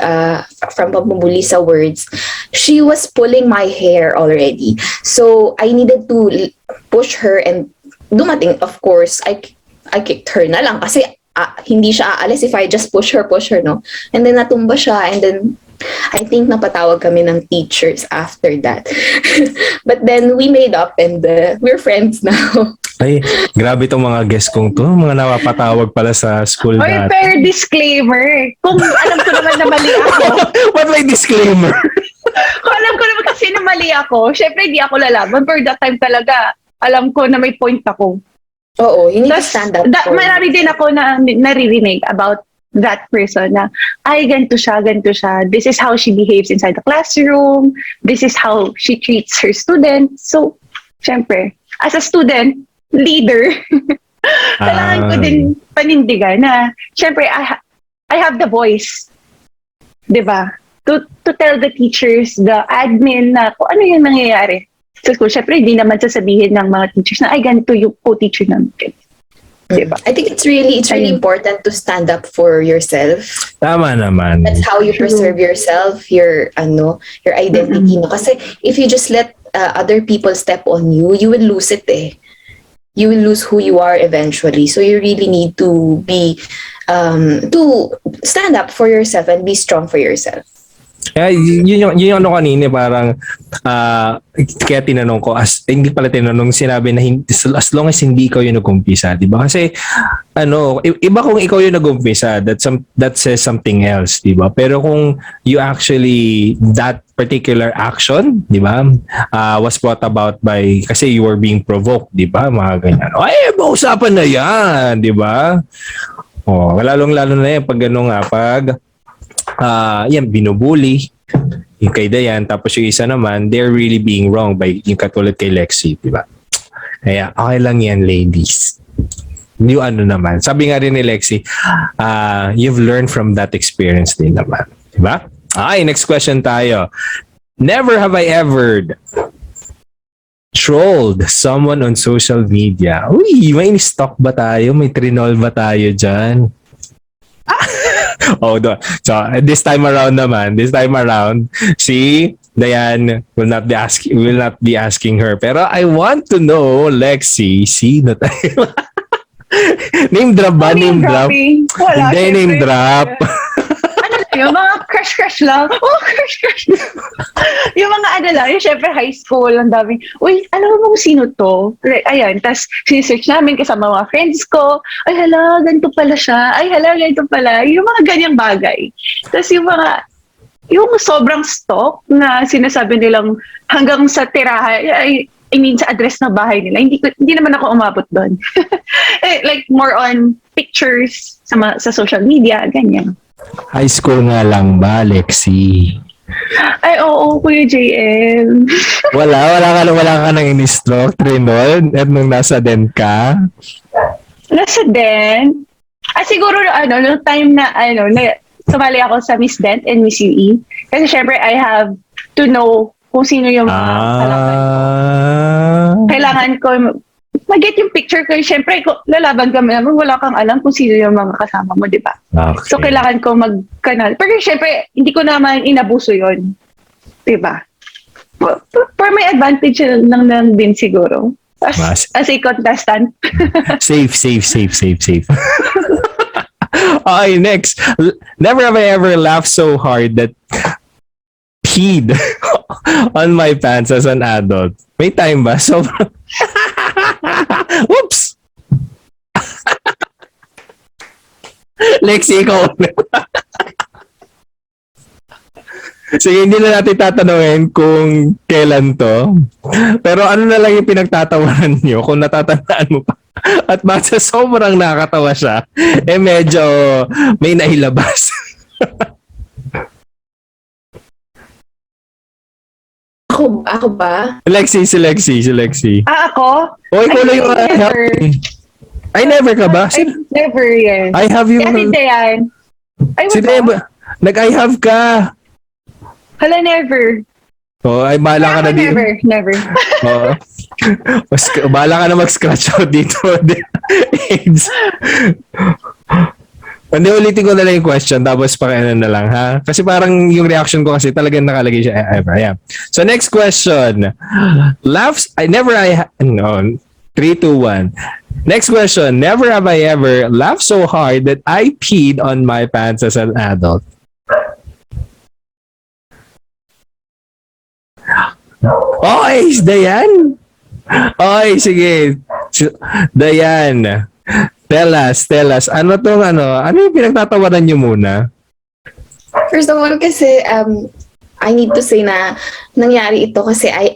B: from pambubuli sa words, she was pulling my hair already. So, I needed to push her, and dumating, of course, I kicked her na lang kasi hindi siya aalis if I just push her, no? And then natumba siya, and then I think napatawag kami ng teachers after that. But then we made up, and we're friends now.
A: Ay, grabe itong mga guests kong to. Mga napapatawag pala sa school dati.
C: Pero disclaimer. Kung alam ko naman na mali ako.
A: What may disclaimer?
C: Kung alam ko naman kasi na mali ako, syempre hindi ako lalaban. Pero that time talaga, alam ko na may point ako.
B: Oo, you need to stand up.
C: Marami din ako na naririnig about that person na, ganito siya. This is how she behaves inside the classroom. This is how she treats her students. So, syempre, as a student, leader, kailangan ko din panindigan na, syempre, I have the voice, diba? To tell the teachers, the admin na kung ano yung nangyayari sa school. Syempre, hindi naman sasabihin ng mga teachers na, ganito yung co-teacher namin. Diba?
B: I think it's really important to stand up for yourself.
A: Tama naman.
B: That's how you preserve yourself, your identity. No? Kasi if you just let other people step on you, you will lose it eh. You will lose who you are eventually. So you really need to be to stand up for yourself and be strong for yourself.
A: Kaya yun yung ano kanina parang kaya tinanong ko hindi pala tinanong, sinabi na as long as hindi ikaw yung nag-umpisa, di ba? Kasi iba kung ikaw yung nag-umpisa, that says something else, di ba? Pero kung you actually that particular action, di ba, was brought about by kasi you were being provoked, di ba? Mga ganyan. Ay, usapan na yan, di ba? Lalong-lalo na yan pag yan, binubuli yung kay Dayan, tapos yung isa naman, they're really being wrong by yung katulad kay Lexi, di ba? Kaya, okay lang yan, ladies. Yung naman, sabi nga rin ni Lexi, you've learned from that experience din naman, di ba? Okay, next question tayo. Never have I ever trolled someone on social media. Uy, may stalk ba tayo? May trinol ba tayo dyan? So this time around, si Diane will not be asking her. Pero I want to know, Lexi, sino tayo? Name drop ba? Name drop?
C: Wala.
A: Hindi, name drop.
C: Yung mga crush lang. Crush. Yung mga lang, yung syempre high school, ang daming, uy, alam mo kung sino to? Ayan, tas sinesearch namin kasama mga friends ko, ay hala, ganito pala siya, ay hala, ganito pala. Yung mga ganyang bagay. Tas yung sobrang stalk na sinasabi nilang hanggang sa tirahan, I mean, sa address na bahay nila, hindi naman ako umabot doon. Like, more on pictures sa social media, ganyan.
A: High school nga lang ba, Lexi?
C: Ay, oo, Kuya JM.
A: wala ka nang in-stroke, trinol, at nung nasa den ka?
C: Nasa den? Siguro, no time na sumali ako sa Miss Dent and Miss UE. Kasi syempre, I have to know kung sino yung mga kailangan ko mag-get yung picture ko. Syempre, lalaban kami naman, wala kang alam kung sino yung mga kasama mo, di ba?
A: Okay. So,
C: kailangan ko mag-kanal. Pero syempre, hindi ko naman inabuso yon, di ba? For my advantage lang din siguro. As a contestant.
A: Safe. Okay, next. Never have I ever laughed so hard that peed on my pants as an adult. May time ba? Whoops! Lexi, ikaw ulit. Sige, hindi na natin tatanungin kung kailan to. Pero ano na lang yung pinagtatawanan nyo kung natatandaan mo pa. At basta sobrang nakakatawa siya, medyo may nailabas.
B: Ako ba?
A: Si Lexi.
C: Ako?
A: Ikaw lang yung I never ka ba?
C: Never, yes.
A: I have you.
C: Si Deanne.
A: Si Deanne, nag-I have ka.
C: Hala, never.
A: Ay, bahala ka na dito.
C: Never.
A: Bahala ka na mag-scratch out dito. AIDS. Hindi, ulitin ko na lang yung question tapos pakianan na lang, ha? Kasi parang yung reaction ko kasi talagang nakalagay siya ever. Yeah. So next question. 3, 2, 1. Next question. Never have I ever laughed so hard that I peed on my pants as an adult. Okay, Dayan. Okay, sige. Dayan. Tell us. Ano yung pinagtatawanan nyo muna?
B: First of all, kasi I need to say na nangyari ito kasi I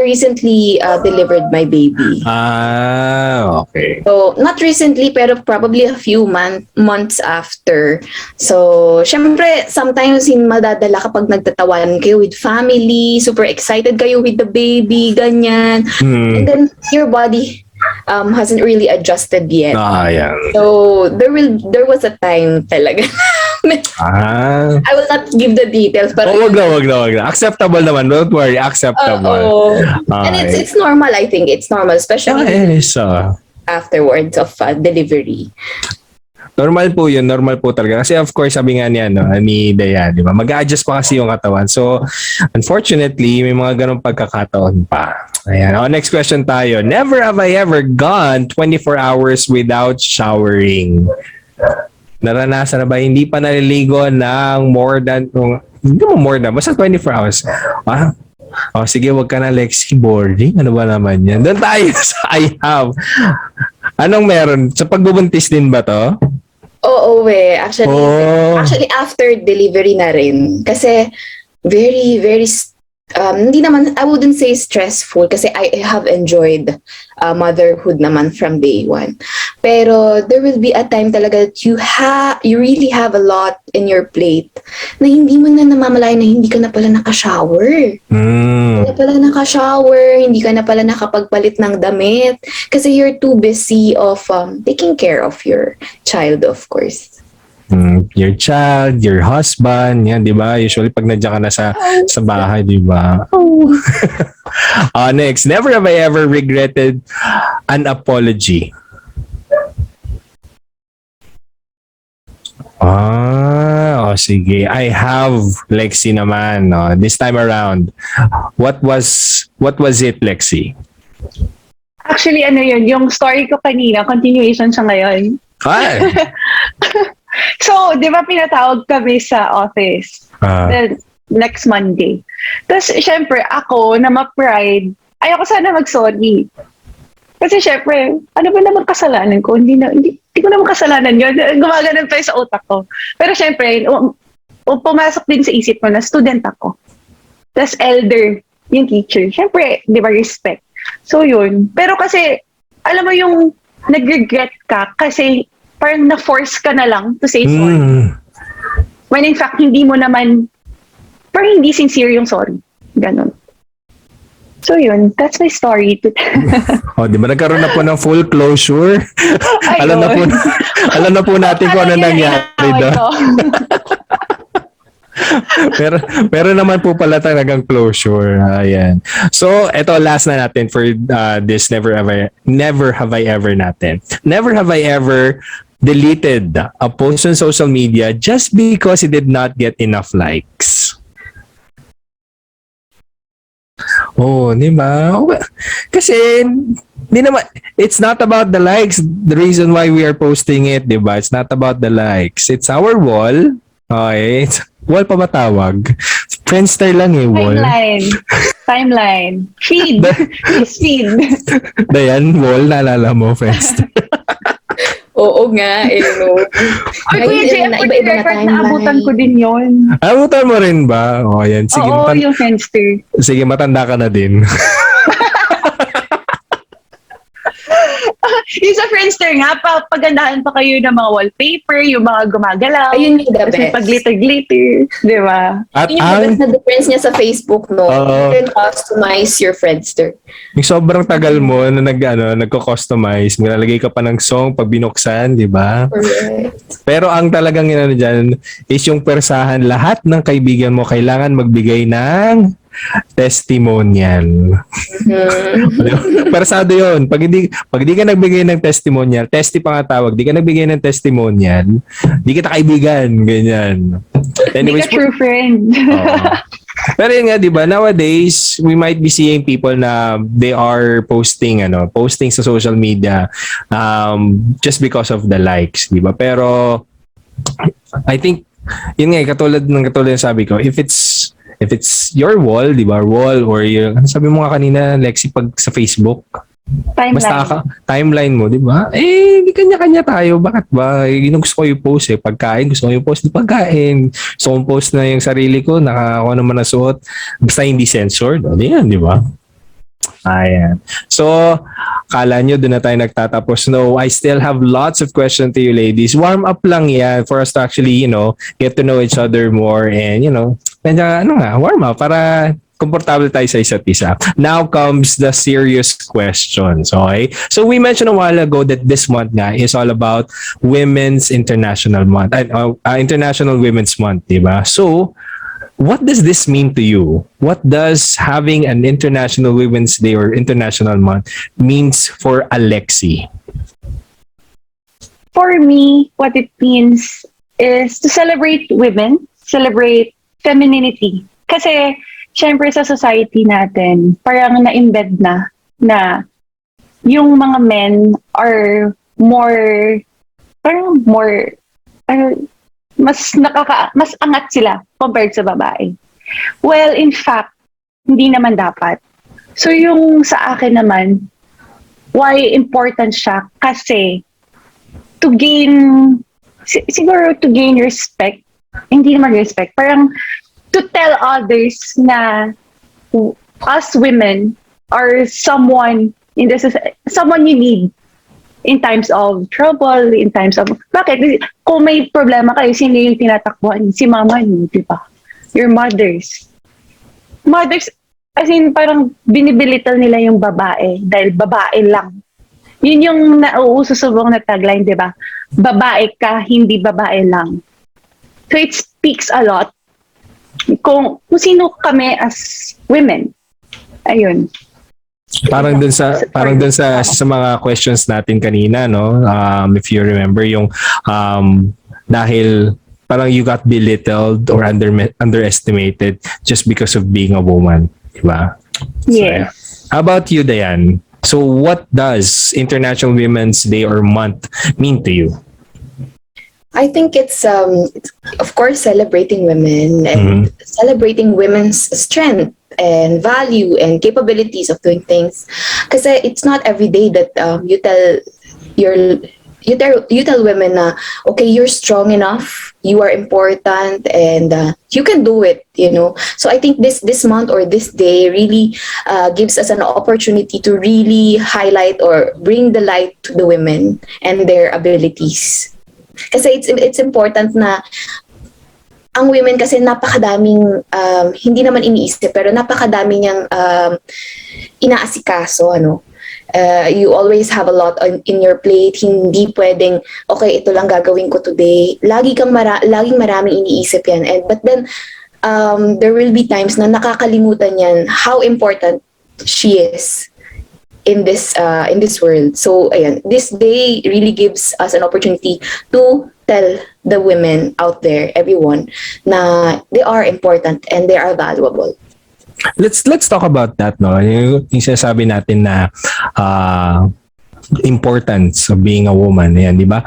B: recently delivered my baby.
A: Okay.
B: So, not recently, pero probably a few months after. So, syempre, sometimes madadala kapag nagtatawan kayo with family, super excited kayo with the baby, ganyan. And then, your body hasn't really adjusted yet.
A: Yeah.
B: So, there was a time talaga. I will not give the details, but
A: wag na. Acceptable naman. Don't worry, acceptable.
B: And it's normal. I think it's normal, especially afterwards of delivery.
A: Normal po yun. Normal po talaga. Kasi of course, sabi nga niya, ni Dayan, di ba? Mag-a-adjust pa kasi yung katawan. So, unfortunately, may mga ganong pagkakataon pa. Ayan. Next question tayo. Never have I ever gone 24 hours without showering. Naranasan na ba? Hindi pa naliligo ng hindi mo more than, basta 24 hours. Sige, wag ka na, Lexi. Boring. Ano ba naman yan? Doon tayo sa I have. Anong meron? Sa pagbubuntis din ba to?
B: Oo, actually after delivery na rin. Kasi very, very, hindi naman, I wouldn't say stressful kasi I have enjoyed motherhood naman from day one. Pero there will be a time talaga that you really have a lot in your plate na hindi mo na namamalayan na hindi ka na pala nakashower. Hindi ka pala nakashower, hindi ka na pala nakapagpalit ng damit kasi you're too busy of taking care of your child, of course.
A: Your child, your husband, yan, di ba? Usually pag nandiyan ka na sa bahay, di ba? Next, never have I ever regretted an apology. Sige. I have, Lexi naman. This time around. What was it, Lexi?
C: Actually, yung story ko kanina, continuation siya ngayon. So, di ba pinatawag kami sa office the next Monday. Tapos, syempre, ako na ma-pride, ayoko sana mag-sorry. Kasi syempre, ano ba naman kasalanan ko? Hindi ko naman kasalanan yun. Gumaganon pa sa utak ko. Pero syempre, pumasok din sa isip ko na student ako. Tapos elder yung teacher. Syempre, di ba, respect. So yun. Pero kasi, alam mo yung nag-regret ka kasi parang na-force ka na lang to say sorry. When in fact, hindi mo naman, parang hindi sincere yung sorry. Ganon. So yun, that's my story.
A: Di ba nagkaroon na po ng full closure? Alam na po natin kung ano nangyari doon. pero naman po pala talagang closure. Ayan. So, eto last na natin for this never have I ever natin. Never have I ever deleted a post on social media just because it did not get enough likes. Di ba? Kasi di naman, it's not about the likes. The reason why we are posting it, di ba? It's not about the likes. It's our wall. Okay. Wall pa ba tawag? Friendster lang wall.
C: Timeline. Feed. Feed.
A: Dayan, wall, naalala mo, Friendster.
B: Oo nga, no.
C: Ay, Kuya JM, iba-iba na timeline. Naabutan ko din yun.
A: Abutan mo rin ba? Yan. Sige,
C: yung Friendster.
A: Sige, matanda ka na din.
C: Yung sa Friendster nga, pagandahan pa kayo ng mga wallpaper, yung mga gumagalaw.
B: Ayun yung the best.
C: Pag-glitter-glitter. Di ba?
B: At yun yung best na difference niya sa Facebook, no? You can customize your Friendster.
A: Yung sobrang tagal mo na nagko-customize, nilalagay ka pa ng song pag binuksan, di ba?
B: Correct.
A: Pero ang talagang dyan is yung persahan, lahat ng kaibigan mo kailangan magbigay ng testimonial. Persado yun. Pag di ka nagbigay ng testimonial, pa nga tawag, di ka nagbigay ng testimonial, di kita kaibigan, ganyan.
C: Anyways, di ka true friend.
A: Pero yun nga, di ba, nowadays, we might be seeing people na they are posting sa social media just because of the likes, di ba? Pero, I think, yun nga, katulad ng sabi ko, if it's your wall, di ba, wall or yung, sabi mo nga kanina, Lexi, pag sa Facebook,
C: timeline.
A: Basta timeline mo, di ba? Di kanya-kanya tayo. Bakit ba? Gusto ko yung post pagkain. Gusto ko yung post ng pagkain. Gusto ko yung post na yung sarili ko, ako naman nasuot. Basta hindi censored. Di yan, di ba? Ayan. So, kala nyo doon na tayo nagtatapos. No, I still have lots of questions to you ladies. Warm up lang yan for us to actually, get to know each other more and, warm up para komportable tayo sa isa't isa. Now comes the serious questions, okay? So we mentioned a while ago that this month nga is all about Women's International Month, International Women's Month, diba? So, what does this mean to you? What does having an International Women's Day or International Month means for Alexi?
C: For me, what it means is to celebrate women, celebrate femininity. Kasi, syempre sa society natin, parang na-embed na yung mga men are more mas angat sila compared sa babae. Well, in fact, hindi naman dapat. So yung sa akin naman, why important siya? Kasi to gain, siguro to gain respect, hindi naman respect, parang to tell others na us women are someone in this, someone you need in times of trouble, in times of, bakit? Kung may problema kayo, sino yung tinatakbuhan? Si mama niyo, di ba? Your mothers. Mothers, as in, parang binibilital nila yung babae dahil babae lang. Yun yung nauuso sa buong na tagline, di ba? Babae ka, hindi babae lang. So it speaks a lot kung sino kami as women. Ayun.
A: Parang dun sa mga questions natin kanina, no? If you remember yung dahil parang you got belittled or underestimated just because of being a woman, di ba?
C: Yes.
A: So, yeah. How about you, Diane? So what does International Women's Day or Month mean to you?
B: I think it's of course celebrating women and celebrating women's strength and value and capabilities of doing things. Kasi it's not every day that you tell women na okay, you're strong enough, you are important, and you can do it, you know. So I think this month or this day really gives us an opportunity to really highlight or bring the light to the women and their abilities. Kasi it's important na ang women kasi napakadaming hindi naman iniisip pero napakadami niyang inaasikaso, ano. You always have a lot in your plate. Hindi pwedeng okay, ito lang gagawin ko today. Laging maraming iniisip yan. But then there will be times na nakakalimutan yan how important she is in this world. So ayan, this day really gives us an opportunity to tell the women out there, everyone, na they are important and they are valuable.
A: Let's talk about that, no? Yung sinasabi natin na importance of being a woman, yan, di ba?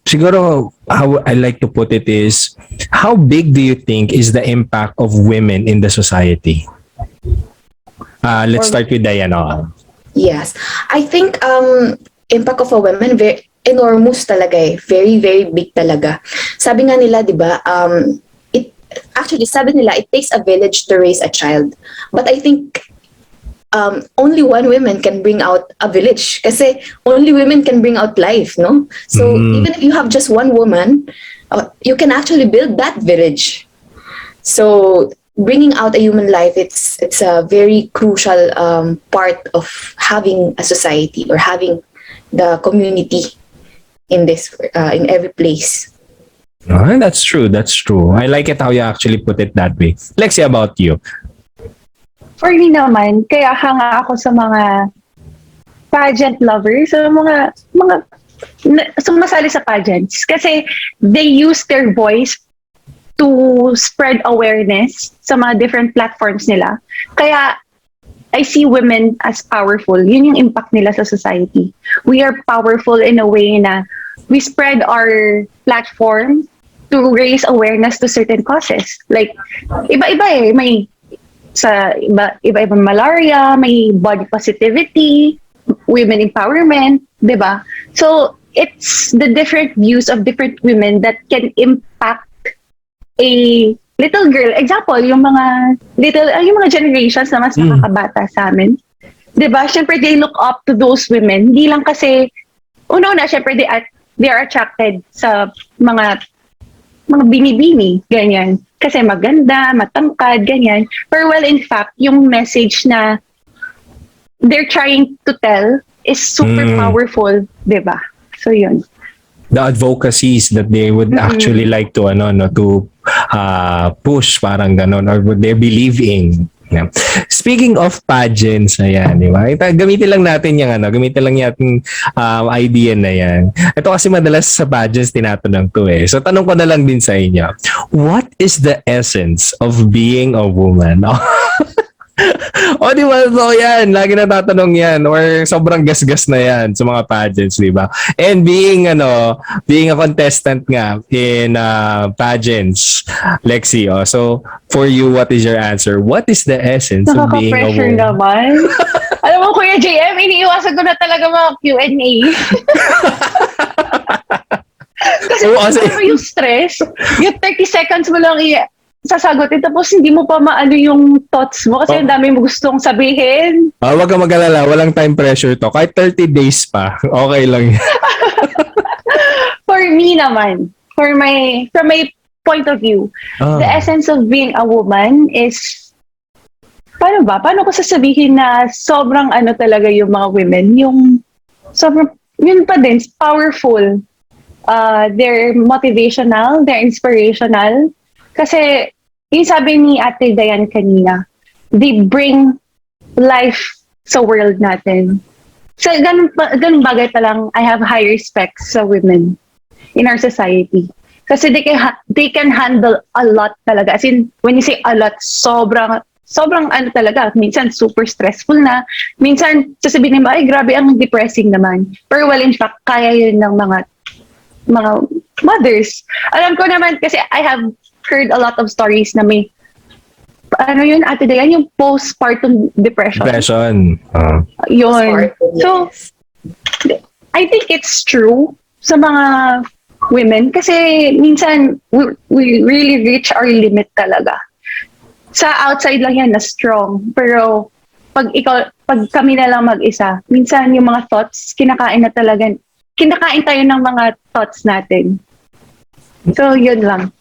A: Siguro how I like to put it is, how big do you think is the impact of women in the society? Let's start with Diana.
B: Yes. I think impact of a woman very enormous talaga eh. Very, very big talaga. Sabi nga nila, di ba, sabi nila, it takes a village to raise a child. But I think only one woman can bring out a village. Kasi only women can bring out life, no? So even if you have just one woman, you can actually build that village. So bringing out a human life, it's a very crucial part of having a society or having the community in every place.
A: That's true. I like it how you actually put it that way. Lexi, about you?
C: For me naman, kaya hanga ako sa mga pageant lovers, sa mga sumasali sa pageants. Kasi they use their voice to spread awareness sa mga different platforms nila. Kaya I see women as powerful. Yun yung impact nila sa society. We are powerful in a way na we spread our platform to raise awareness to certain causes. Like, iba-iba eh. May iba-iba malaria, may body positivity, women empowerment, di ba? So, it's the different views of different women that can impact a little girl. Example, yung mga generations na mas nakakabata sa amin. Diba? Siyempre, they look up to those women. Hindi lang kasi, una-una, siyempre, they are attracted sa mga bini-bini, ganyan. Kasi maganda, matangkad, ganyan. Pero well, in fact, yung message na they're trying to tell is super powerful, diba? So, yun.
A: The advocacies that they would actually like to push, parang ganon, or would they believe in. Yeah. Speaking of pageants, ayan, di ba? Gamitin lang natin yung idea na yan. Ito kasi madalas sa pageants tinatanong to eh. So tanong ko na lang din sa inyo, what is the essence of being a woman? O, di ba? So, yan. Lagi natatanong yan. Or sobrang gasgas na yan sa mga pageants, di ba? And being a contestant nga in pageants, Lexi, so for you, what is your answer? What is the essence of being a
C: Nakaka-pressure
A: woman?
C: naman. Alam mo, Kuya JM, iniiwasan ko na talaga mga Q&A. Kasi yung stress, yung 30 seconds mo lang sasagutin tapos hindi mo pa maano yung thoughts mo kasi ang dami mo gustong sabihin.
A: Wag kang mag-alala, walang time pressure to. Kahit 30 days pa, okay lang.
C: For me naman, from my point of view, the essence of being a woman is paano ko sasabihin na sobrang talaga yung mga women, yung sobrang, yun pa din, powerful. They're motivational, they're inspirational. Kasi, yung sabi ni Ate Diane kanina, they bring life sa world natin. So, ganun bagay pa lang, I have high respect sa women in our society. Kasi they can handle a lot talaga. As in, when you say a lot, sobrang talaga. Minsan, super stressful na. Minsan, sasabihin mo, ay, grabe, ang depressing naman. Pero well, in fact, kaya yun ng mga mothers. Alam ko naman, kasi I have heard a lot of stories na may yun, Ate Dayan, yung postpartum depression. Yun. So, I think it's true sa mga women kasi minsan we really reach our limit talaga. Sa outside lang yan na strong, pero pag kami na lang mag-isa, minsan yung mga thoughts, kinakain tayo ng mga thoughts natin. So, yun lang.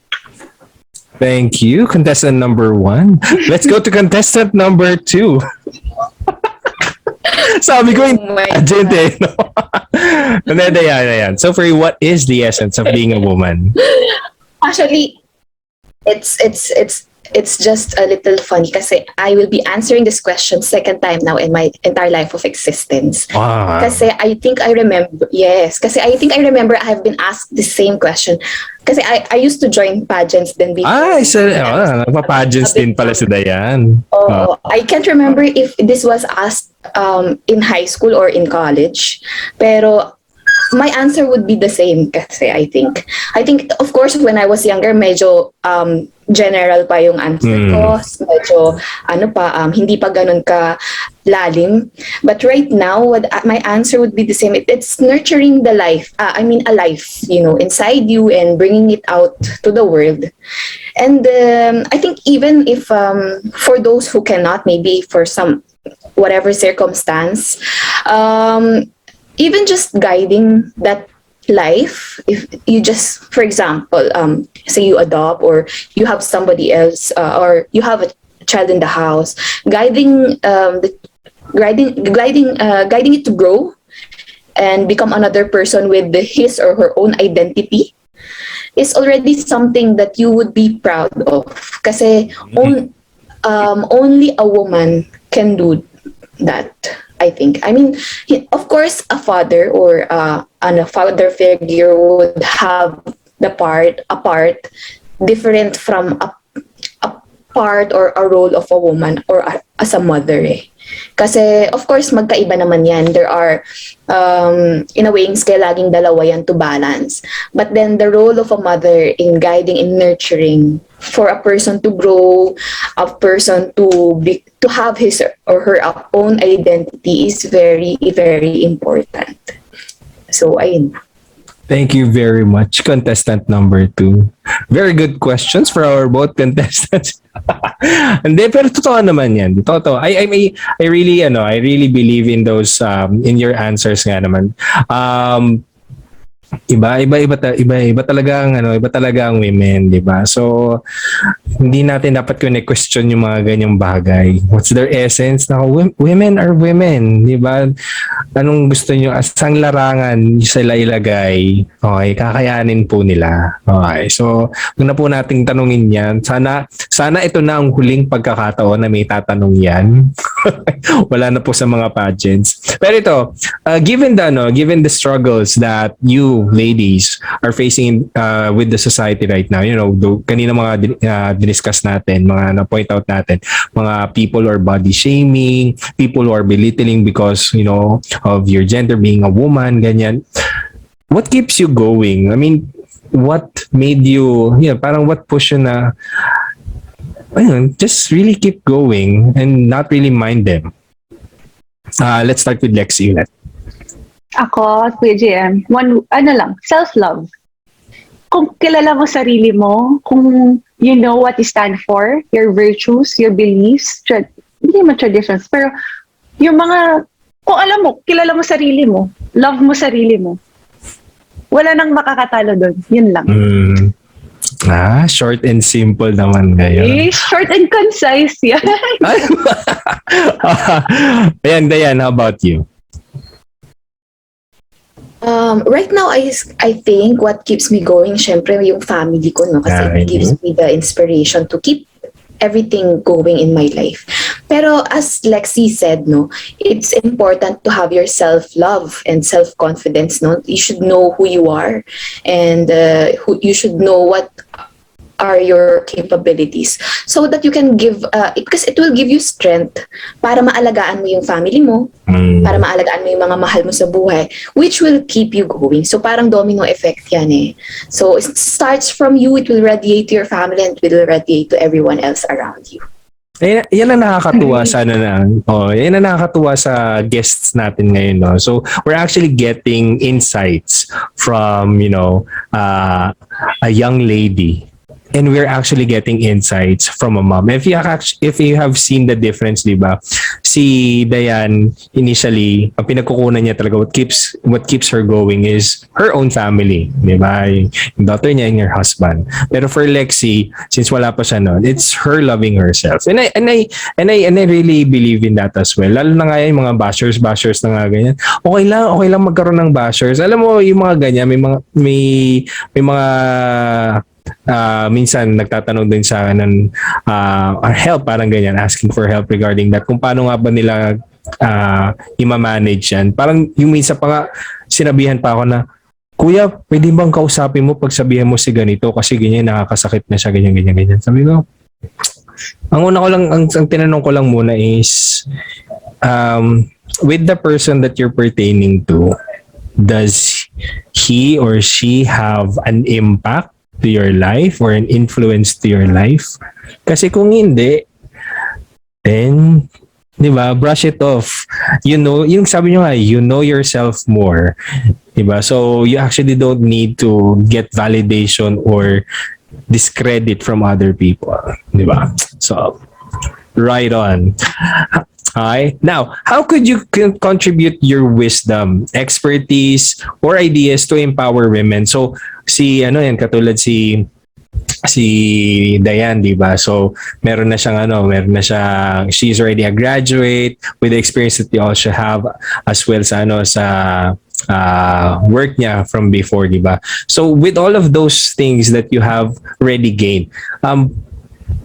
A: Thank you, contestant number 1. Let's go to contestant number 2. Sabi ko, agent no? Yan. So for you, what is the essence of being a woman?
B: Actually, it's just a little funny kasi I will be answering this question second time now in my entire life of existence.
A: Wow.
B: Kasi I think I remember I have been asked the same question. Kasi I used to join pageants then before.
A: Nagpa-pageants din pala si Diane.
B: I can't remember if this was asked in high school or in college. Pero my answer would be the same kasi I think of course when I was younger medyo general pa yung answer ko, medyo hindi pa ganun ka lalim, but right now my answer would be the same. It's nurturing the life, a life, inside you and bringing it out to the world. And I think even if for those who cannot, maybe for some whatever circumstance, even just guiding that life, if you just, for example, say you adopt or you have somebody else or you have a child in the house, guiding it to grow and become another person with his or her own identity is already something that you would be proud of. Kasi only a woman can do that. I think. Of course, a father or a father figure would have a part different from a part or a role of a woman or as a mother. Kasi, of course, magkaiba naman yan. There are, in a way, laging dalawa yan to balance. But then, the role of a mother in guiding and nurturing for a person to grow, a person to have his or her own identity is very, very important. So, ayun.
A: Thank you very much, contestant number 2. Very good questions for our both contestants. Hindi, pero totoo naman yan. Totoo. I really believe in those, in your answers nga naman. Iba talaga ang women, 'di ba? So hindi natin dapat question yung mga ganyang bagay. What's their essence? Women are women, 'di ba? Anong gusto niyo asang larangan sila ilagay? Okay, kakayanin po nila. Okay. So, huwag na po nating tanungin 'yan. Sana ito na ang huling pagkakataon na may tatanong 'yan. Wala na po sa mga pageants. Pero ito, given the struggles that you you ladies are facing with the society right now, kanina mga diniscuss natin, mga na-point out natin, mga people who are body shaming, people who are belittling because, of your gender, being a woman, ganyan. What keeps you going? I mean, what made you, parang what push you na, just really keep going and not really mind them? Let's start with Lexi ulit.
C: Ako, Kuya JM, self-love. Kung kilala mo sarili mo, kung you know what you stand for, your virtues, your beliefs, hindi mo traditions, pero yung kung alam mo, kilala mo sarili mo, love mo sarili mo, wala nang makakatalo doon. Yun lang.
A: Short and simple naman ngayon.
C: Short and concise. Yan.
A: Ayan, Diane, how about you?
B: Right now, I think what keeps me going, syempre, yung family ko, no? Kasi it gives me the inspiration to keep everything going in my life. Pero as Lexi said, no, it's important to have your self-love and self-confidence, no? You should know who you are, and you should know what are your capabilities, so that you can give because it will give you strength para maalagaan mo yung family mo, para maalagaan mo yung mga mahal mo sa buhay, which will keep you going. So parang domino effect yan eh. So it starts from you, it will radiate to your family, and it will radiate to everyone else around you.
A: Yan ang nakakatuwa yan ang nakakatuwa sa guests natin ngayon, no? So we're actually getting insights from a young lady, and we're actually getting insights from a mom. If you have seen the difference, di ba? Si Diane, initially, ang pinagkukunan niya talaga, what keeps her going is her own family, di ba? Yung daughter niya and her husband. Pero for Lexi, since wala pa siya noon, it's her loving herself. And I really believe in that as well. Lalo na nga yung mga bashers na nga ganyan. Okay lang magkaroon ng bashers. Alam mo, yung mga ganyan, may mga minsan nagtatanong din sa akin ng help, parang ganyan, asking for help regarding that, kung paano nga ba nila i-manage yan. Parang yung minsan pa nga sinabihan pa ako na, Kuya, pwede bang kausapin mo pag sabihan mo si ganito kasi ganyan, nakakasakit na siya, ganyan. Sabi ko, ang tinanong ko lang muna is, with the person that you're pertaining to, does he or she have an impact to your life or an influence to your life? Kasi kung hindi, then, di ba, brush it off. Yung sabi nyo nga, you know yourself more. Di ba? So, you actually don't need to get validation or discredit from other people. Di ba? So, right on. Okay. Now, how could you contribute your wisdom, expertise, or ideas to empower women? So, katulad si Diane, di ba? So, meron na siyang, she's already a graduate with the experience that you also have as well sa work niya from before, di ba? So, with all of those things that you have already gained,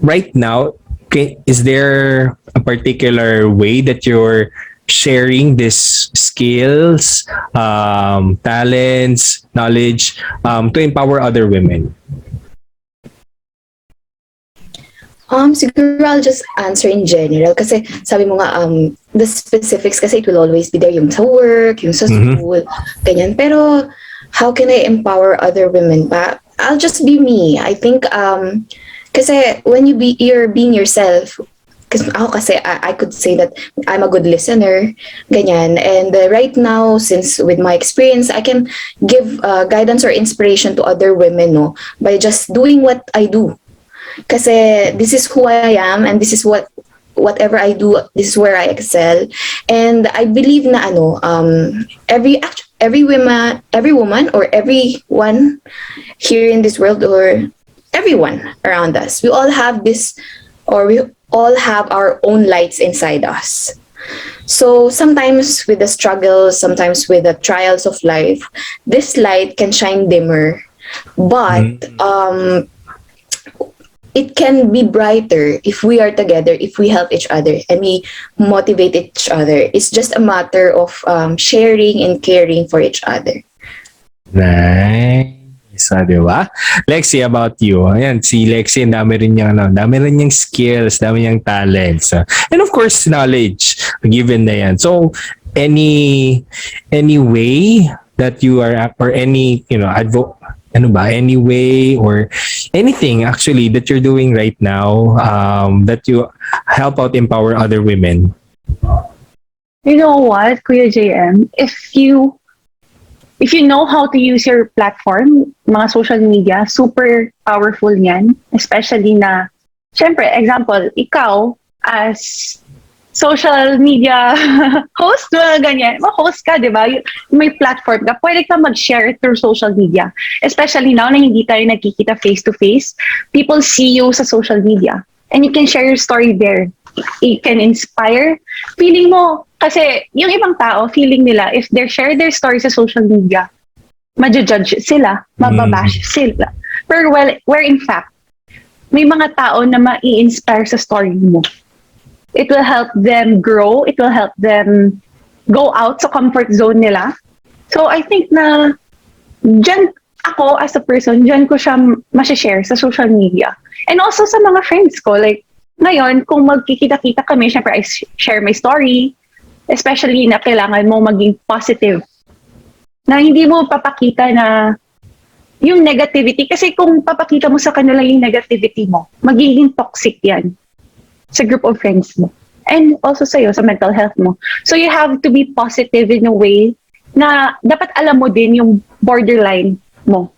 A: right now, is there a particular way that you're sharing these skills, talents, knowledge to empower other women?
B: Siguro I'll just answer in general kasi sabi mo nga the specifics kasi it will always be there, yung sa work, yung sa school, ganyan. Pero how can I empower other women pa? I'll just be me. I think kasi when you're being yourself, kasi ako I could say that I'm a good listener, ganyan. And right now, since with my experience, I can give guidance or inspiration to other women, no, by just doing what I do. Kasi this is who I am, and this is whatever I do, this is where I excel. And I believe na every woman or everyone here in this world, or everyone around us, we all have this, or we all have our own lights inside us. So sometimes with the struggles, sometimes with the trials of life, this light can shine dimmer, but it can be brighter if we are together, if we help each other and we motivate each other. It's just a matter of sharing and caring for each other.
A: Nice. Di ba? Lexi, about you. Ayan, si Lexi, dami rin niyang skills, dami niyang talents. And of course, knowledge. Given na yan. So, any way that you are, or any, any way or anything actually that you're doing right now that you help out empower other women?
C: You know what, Kuya JM? If you know how to use your platform, mga social media, super powerful yan. Especially na, syempre, example, ikaw as social media host, mga ganyan. Host ka, di ba? May platform ka. Pwede ka mag-share through social media. Especially now na hindi tayo nagkikita face-to-face. People see you sa social media. And you can share your story there. It can inspire. Feeling mo, kasi yung ibang tao, feeling nila, if they share their story sa social media, ma-judge sila, mababash sila. Pero where in fact, may mga tao na ma-i-inspire sa story mo. It will help them grow. It will help them go out sa comfort zone nila. So I think na dyan ako as a person, dyan ko siya ma-share sa social media. And also sa mga friends ko. Like, ngayon, kung magkikita-kita kami, syempre I share my story. Especially na kailangan mo maging positive. Na hindi mo papakita na yung negativity. Kasi kung papakita mo sa kanila yung negativity mo, magiging toxic yan sa group of friends mo. And also sa'yo, sa mental health mo. So you have to be positive in a way na dapat alam mo din yung borderline mo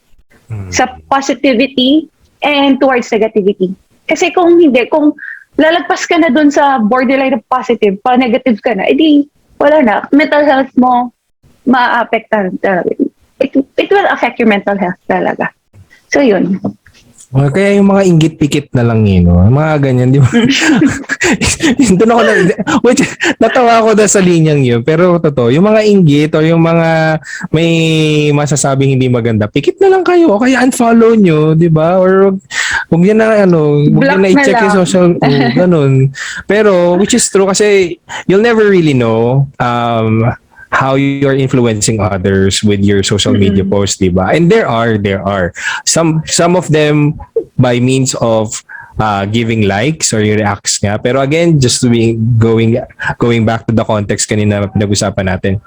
C: sa positivity and towards negativity. Kasi kung hindi, kung lalagpas ka na dun sa borderline of positive, pa negative ka na, edi wala na. Mental health mo, ma-affectan talaga. It will affect your mental health talaga. So yun.
A: Kaya yung mga inggit-pikit na lang yun, no? Mga ganyan, di ba? Doon ako which, natawa ako sa linyang yun. Pero totoo, yung mga inggit o yung mga may masasabing hindi maganda, pikit na lang kayo o kaya unfollow nyo, di ba? Or huwag yan na, huwag yan na i-check yung social, ganun. Pero, which is true kasi you'll never really know how you're influencing others with your social media posts, diba? And there are some of them by means of giving likes or yung reacts nga. Pero again, just going back to the context kanina pinag-usapan natin.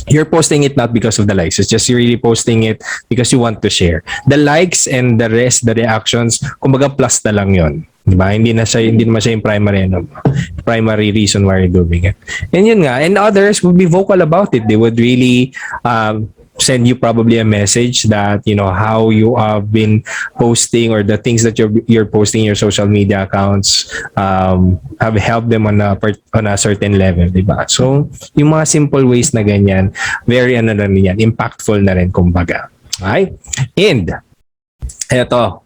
A: You're posting it not because of the likes. It's just you're really posting it because you want to share. The likes and the rest, the reactions, kumbaga plus na lang yon. Diba? Hindi naman siya yung primary reason why you're doing it. And yun nga, and others would be vocal about it. They would really send you probably a message that, how you have been posting or the things that you're posting in your social media accounts have helped them on a certain level, diba? So, yung mga simple ways na ganyan, very impactful na rin kumbaga. Okay? And, eto,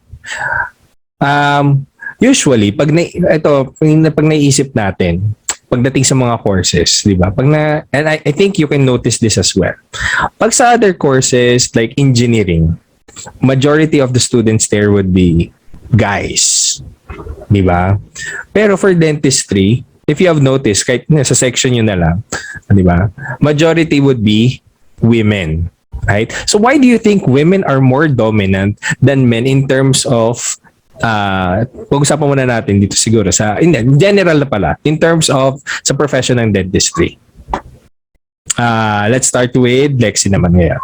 A: usually, pag naiisip natin, pagdating sa mga courses, di ba? And I think you can notice this as well. Pag sa other courses, like engineering, majority of the students there would be guys. Di ba? Pero for dentistry, if you have noticed, kahit sa section yun na lang, di ba? Majority would be women. Right? So why do you think women are more dominant than men in terms of pag-usapan muna natin dito siguro in general na pala in terms of sa profession ng dentistry. Let's start with Lexi naman ngayon.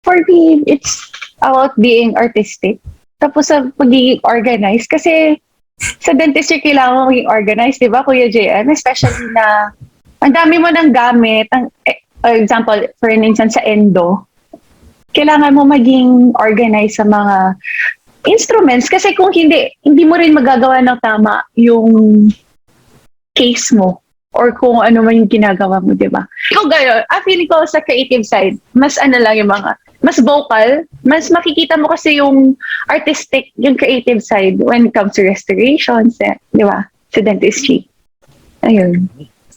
C: For me, it's about being artistic. Tapos sa pagiging organized. Kasi sa dentistry kailangan mo maging organized, di ba, Kuya JM? Especially na ang dami mo ng gamit. For example, for instance, sa endo, kailangan mo maging organized sa mga instruments kasi kung hindi mo rin magagawa ng tama yung case mo or kung ano man yung ginagawa mo, di ba? Ikaw gano'n, feeling ko sa creative side, mas lang yung mga, mas vocal, mas makikita mo kasi yung artistic, yung creative side when it comes to restorations, di ba? Sa dentistry. Ayun.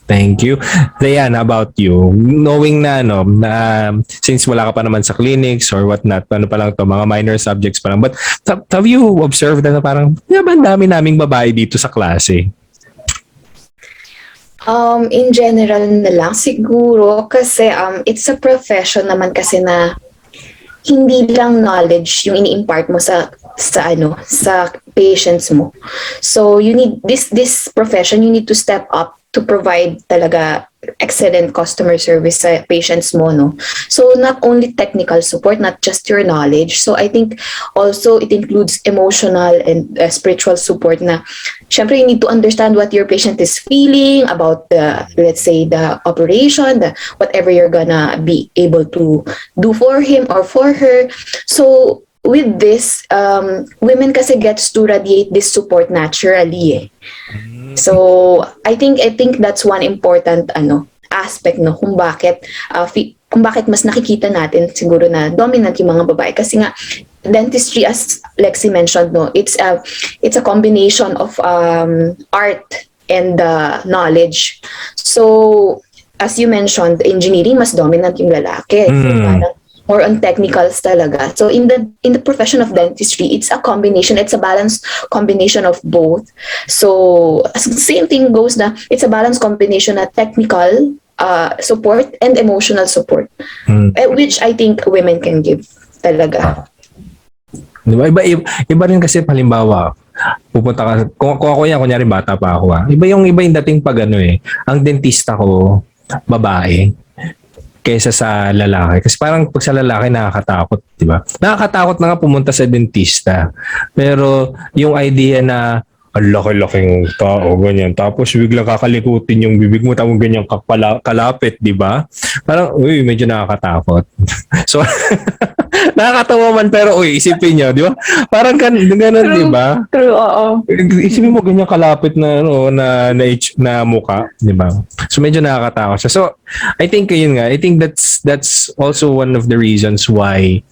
A: Thank you. Diane, how about you? Knowing na, since wala ka pa naman sa clinics or whatnot, ano pa lang to, mga minor subjects pa lang. But have you observed na parang, ang dami naming babae dito sa klase?
B: In general na lang siguro kasi it's a profession naman kasi na hindi lang knowledge yung ini-impart mo sa patients mo. So you need this profession, you need to step up to provide talaga excellent customer service sa patients mo, no? So not only technical support, not just your knowledge. So I think also it includes emotional and spiritual support na syempre you need to understand what your patient is feeling about the, let's say, the operation, the whatever you're gonna be able to do for him or for her. So with this, women kasi gets to radiate this support naturally. So I think that's one important aspect, no, kung bakit mas nakikita natin siguro na dominant yung mga babae kasi nga dentistry, as Lexi mentioned, no, it's a combination of art and knowledge. So as you mentioned, engineering mas dominant yung lalaki. So parang more on technicals talaga. So in the profession of dentistry, it's a combination, it's a balanced combination of both. So same thing goes na it's a balanced combination na technical support and emotional support, which I think women can give talaga.
A: Diba? Iba rin kasi halimbawa, pupunta ka, kung ako yan, kunyari bata pa ako Iba yung dating pag ang dentista ko, babae, kaysa sa lalaki. Kasi parang pag sa lalaki nakakatakot, di ba? Nakakatakot na nga pumunta sa dentista. Pero yung idea na ang laki-laking tao, ganyan. Tapos biglang kakalikutin yung bibig mo, tapos ganyan kalapit, di ba? Parang, medyo nakakatakot. So, nakakatawa man, pero isipin nyo, di ba? Parang ganun, di ba?
C: True, oo.
A: Isipin mo ganyan kalapit na na mukha, di ba? So medyo nakakatakot siya. So I think that's also one of the reasons why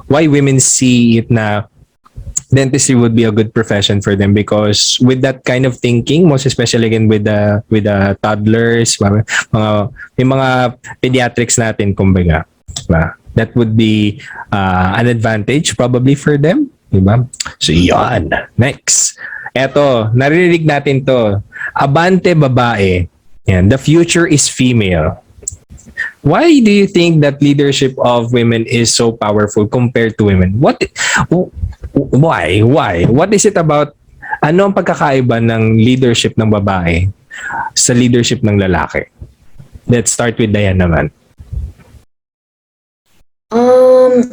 A: women see it na dentistry would be a good profession for them, because with that kind of thinking, most especially again with the toddlers, may mga pediatrics natin, kumbaga, diba? That would be an advantage probably for them, diba? So yan. Next. Eto, naririnig natin to. Abante babae. Yan. The future is female. Why do you think that leadership of women is so powerful compared to women? Why? What is it about, ano ang pagkakaiba ng leadership ng babae sa leadership ng lalaki? Let's start with Diane naman.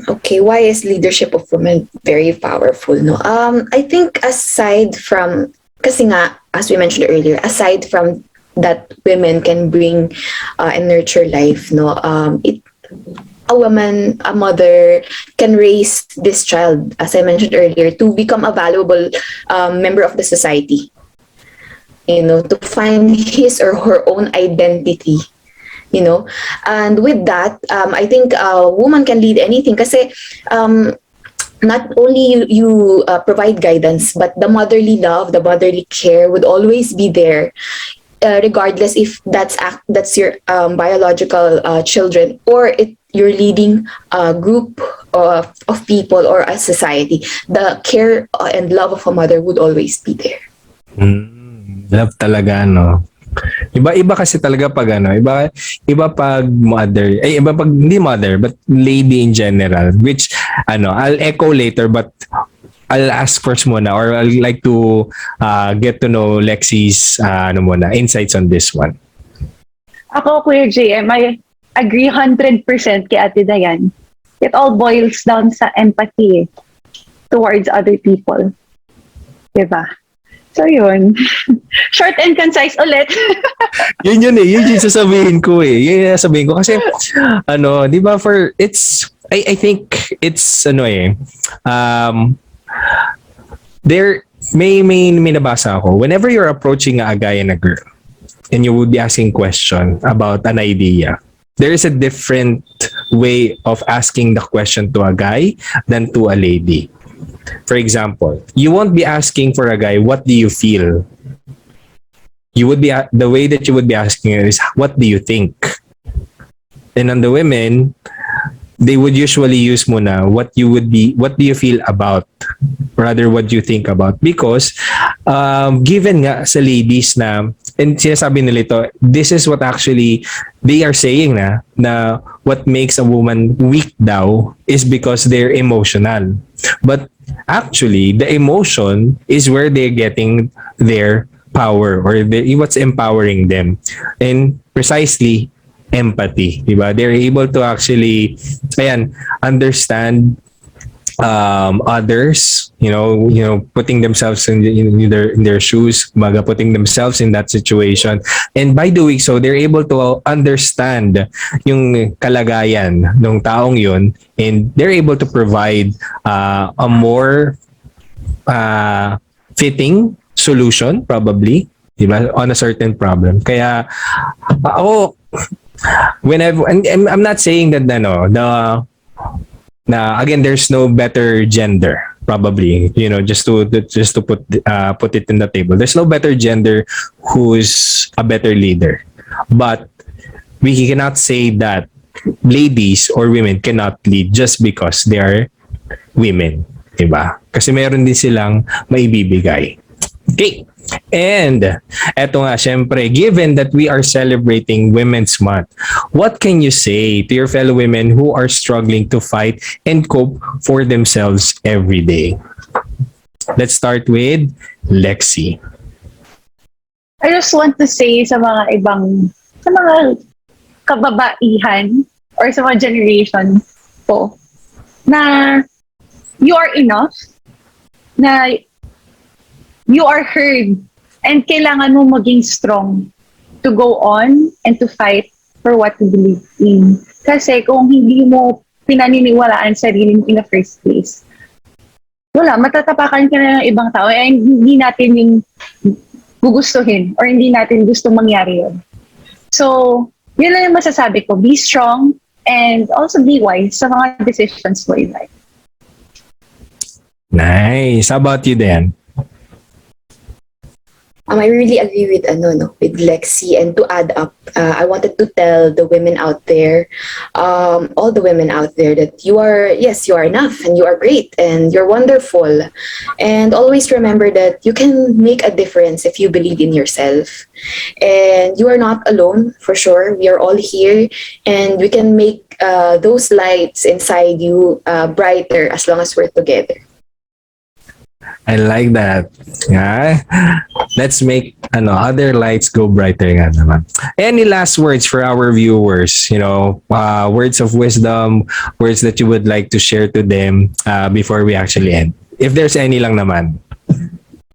B: Okay, why is leadership of women very powerful, no? I think aside from, kasi nga, as we mentioned earlier, aside from that women can bring and nurture life, no? A woman, a mother can raise this child, as I mentioned earlier, to become a valuable member of the society. You know, to find his or her own identity. You know, and with that, I think a woman can lead anything kasi not only you provide guidance, but the motherly love, the motherly care would always be there, regardless if that's your biological children or you're leading a group of people or a society. The care and love of a mother would always be there.
A: Love talaga, no? Iba kasi talaga pag iba pag mother, iba pag hindi mother, but lady in general, which I'll echo later, but I'll ask first muna, or I'd like to get to know Lexi's insights on this one.
C: Ako, Kuya JM, I agree 100% kay Ate Diane. It all boils down sa empathy towards other people. Diba? So yun. Short and concise ulit.
A: Yun yung sasabihin ko Yun yung sasabihin ko. Kasi, di ba I think it's, there, may nabasa ako. Whenever you're approaching a guy and a girl, and you would be asking question about an idea, there is a different way of asking the question to a guy than to a lady. For example, you won't be asking for a guy, what do you feel? You would be, the way that you would be asking is, what do you think? And on the women, they would usually use muna, what do you feel about? Rather, what do you think about? Because, given nga sa ladies na and sinasabi nila ito, this is what actually they are saying na what makes a woman weak daw is because they're emotional. But actually, the emotion is where they're getting their power or what's empowering them. And precisely, empathy. Diba? They're able to actually, understand others, putting themselves in their shoes, putting themselves in that situation, and by doing so they're able to understand yung kalagayan ng taong yun, and they're able to provide a more fitting solution probably, diba, on a certain problem. Kaya ako, whenever, and I'm not saying that again, there's no better gender probably, just to put it in the table. There's no better gender who's a better leader, but we cannot say that ladies or women cannot lead just because they are women, diba? Kasi meron din silang maibibigay. Okay. And eto nga, syempre, given that we are celebrating Women's Month, what can you say to your fellow women who are struggling to fight and cope for themselves every day? Let's start with Lexi.
C: I just want to say sa mga kababaihan or sa mga generation po na you are enough, na you are heard, and kailangan mo maging strong to go on and to fight for what you believe in. Kasi kung hindi mo pinaniniwalaan sarili mo in the first place, wala, matatapakan ka na ng ibang tao, hindi natin yung gugustuhin or hindi natin gusto mangyari yun. So, yun lang yung masasabi ko. Be strong and also be wise sa mga decisions mo in life.
A: Nice. How about you, Dan?
B: I really agree with with Lexi, and to add up, I wanted to tell the women out there, all the women out there, that you are enough, and you are great, and you're wonderful, and always remember that you can make a difference if you believe in yourself, and you are not alone, for sure. We are all here, and we can make those lights inside you brighter as long as we're together.
A: I like that. Yeah. Let's make other lights go brighter nga naman. Any last words for our viewers? Words of wisdom, words that you would like to share to them before we actually end. If there's any lang naman.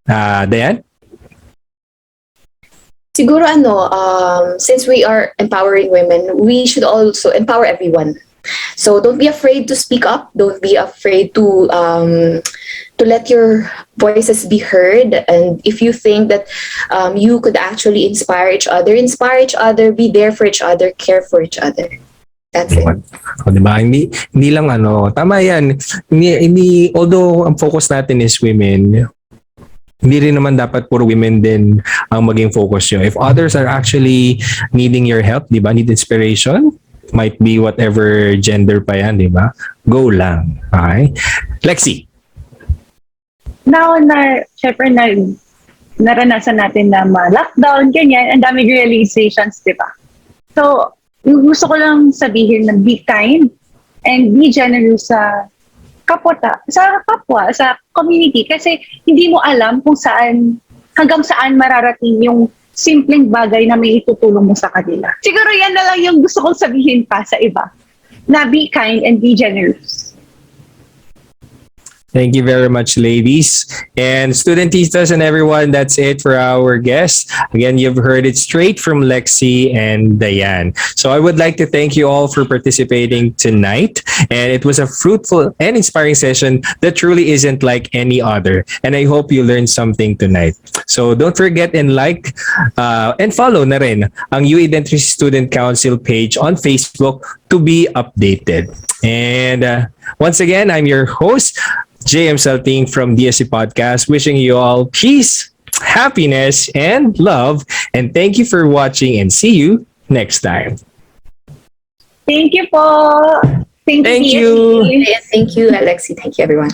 A: Deanne?
B: Siguro since we are empowering women, we should also empower everyone. So don't be afraid to speak up. Don't be afraid to let your voices be heard. And if you think that you could actually inspire each other, be there for each other, care for each other. That's it.
A: O, diba? Hindi lang tama yan. Hindi, although ang focus natin is women, hindi rin naman dapat puro women din ang maging focus nyo. If others are actually needing your help, diba? Need inspiration, might be whatever gender pa yan, diba? Go lang. Okay? Lexi.
C: Now na, syempre naranasan natin na ma-lockdown, ganyan, ang daming realizations, di ba? So, yung gusto ko lang sabihin na be kind and be generous sa kapwa, sa community. Kasi hindi mo alam kung hanggang saan mararating yung simpleng bagay na may itutulong mo sa kanila. Siguro yan na lang yung gusto kong sabihin pa sa iba, na be kind and be generous.
A: Thank you very much, ladies. And studentistas and everyone, that's it for our guests. Again, you've heard it straight from Lexi and Diane. So I would like to thank you all for participating tonight. And it was a fruitful and inspiring session that truly isn't like any other. And I hope you learned something tonight. So don't forget and like and follow na rin ang UE Dentistry Student Council page on Facebook to be updated. And once again, I'm your host, JM Salting from DSC Podcast, wishing you all peace, happiness, and love. And thank you for watching, and see you next time.
C: Thank you po.
A: Thank you.
B: Thank you, Alexi. Thank you, everyone.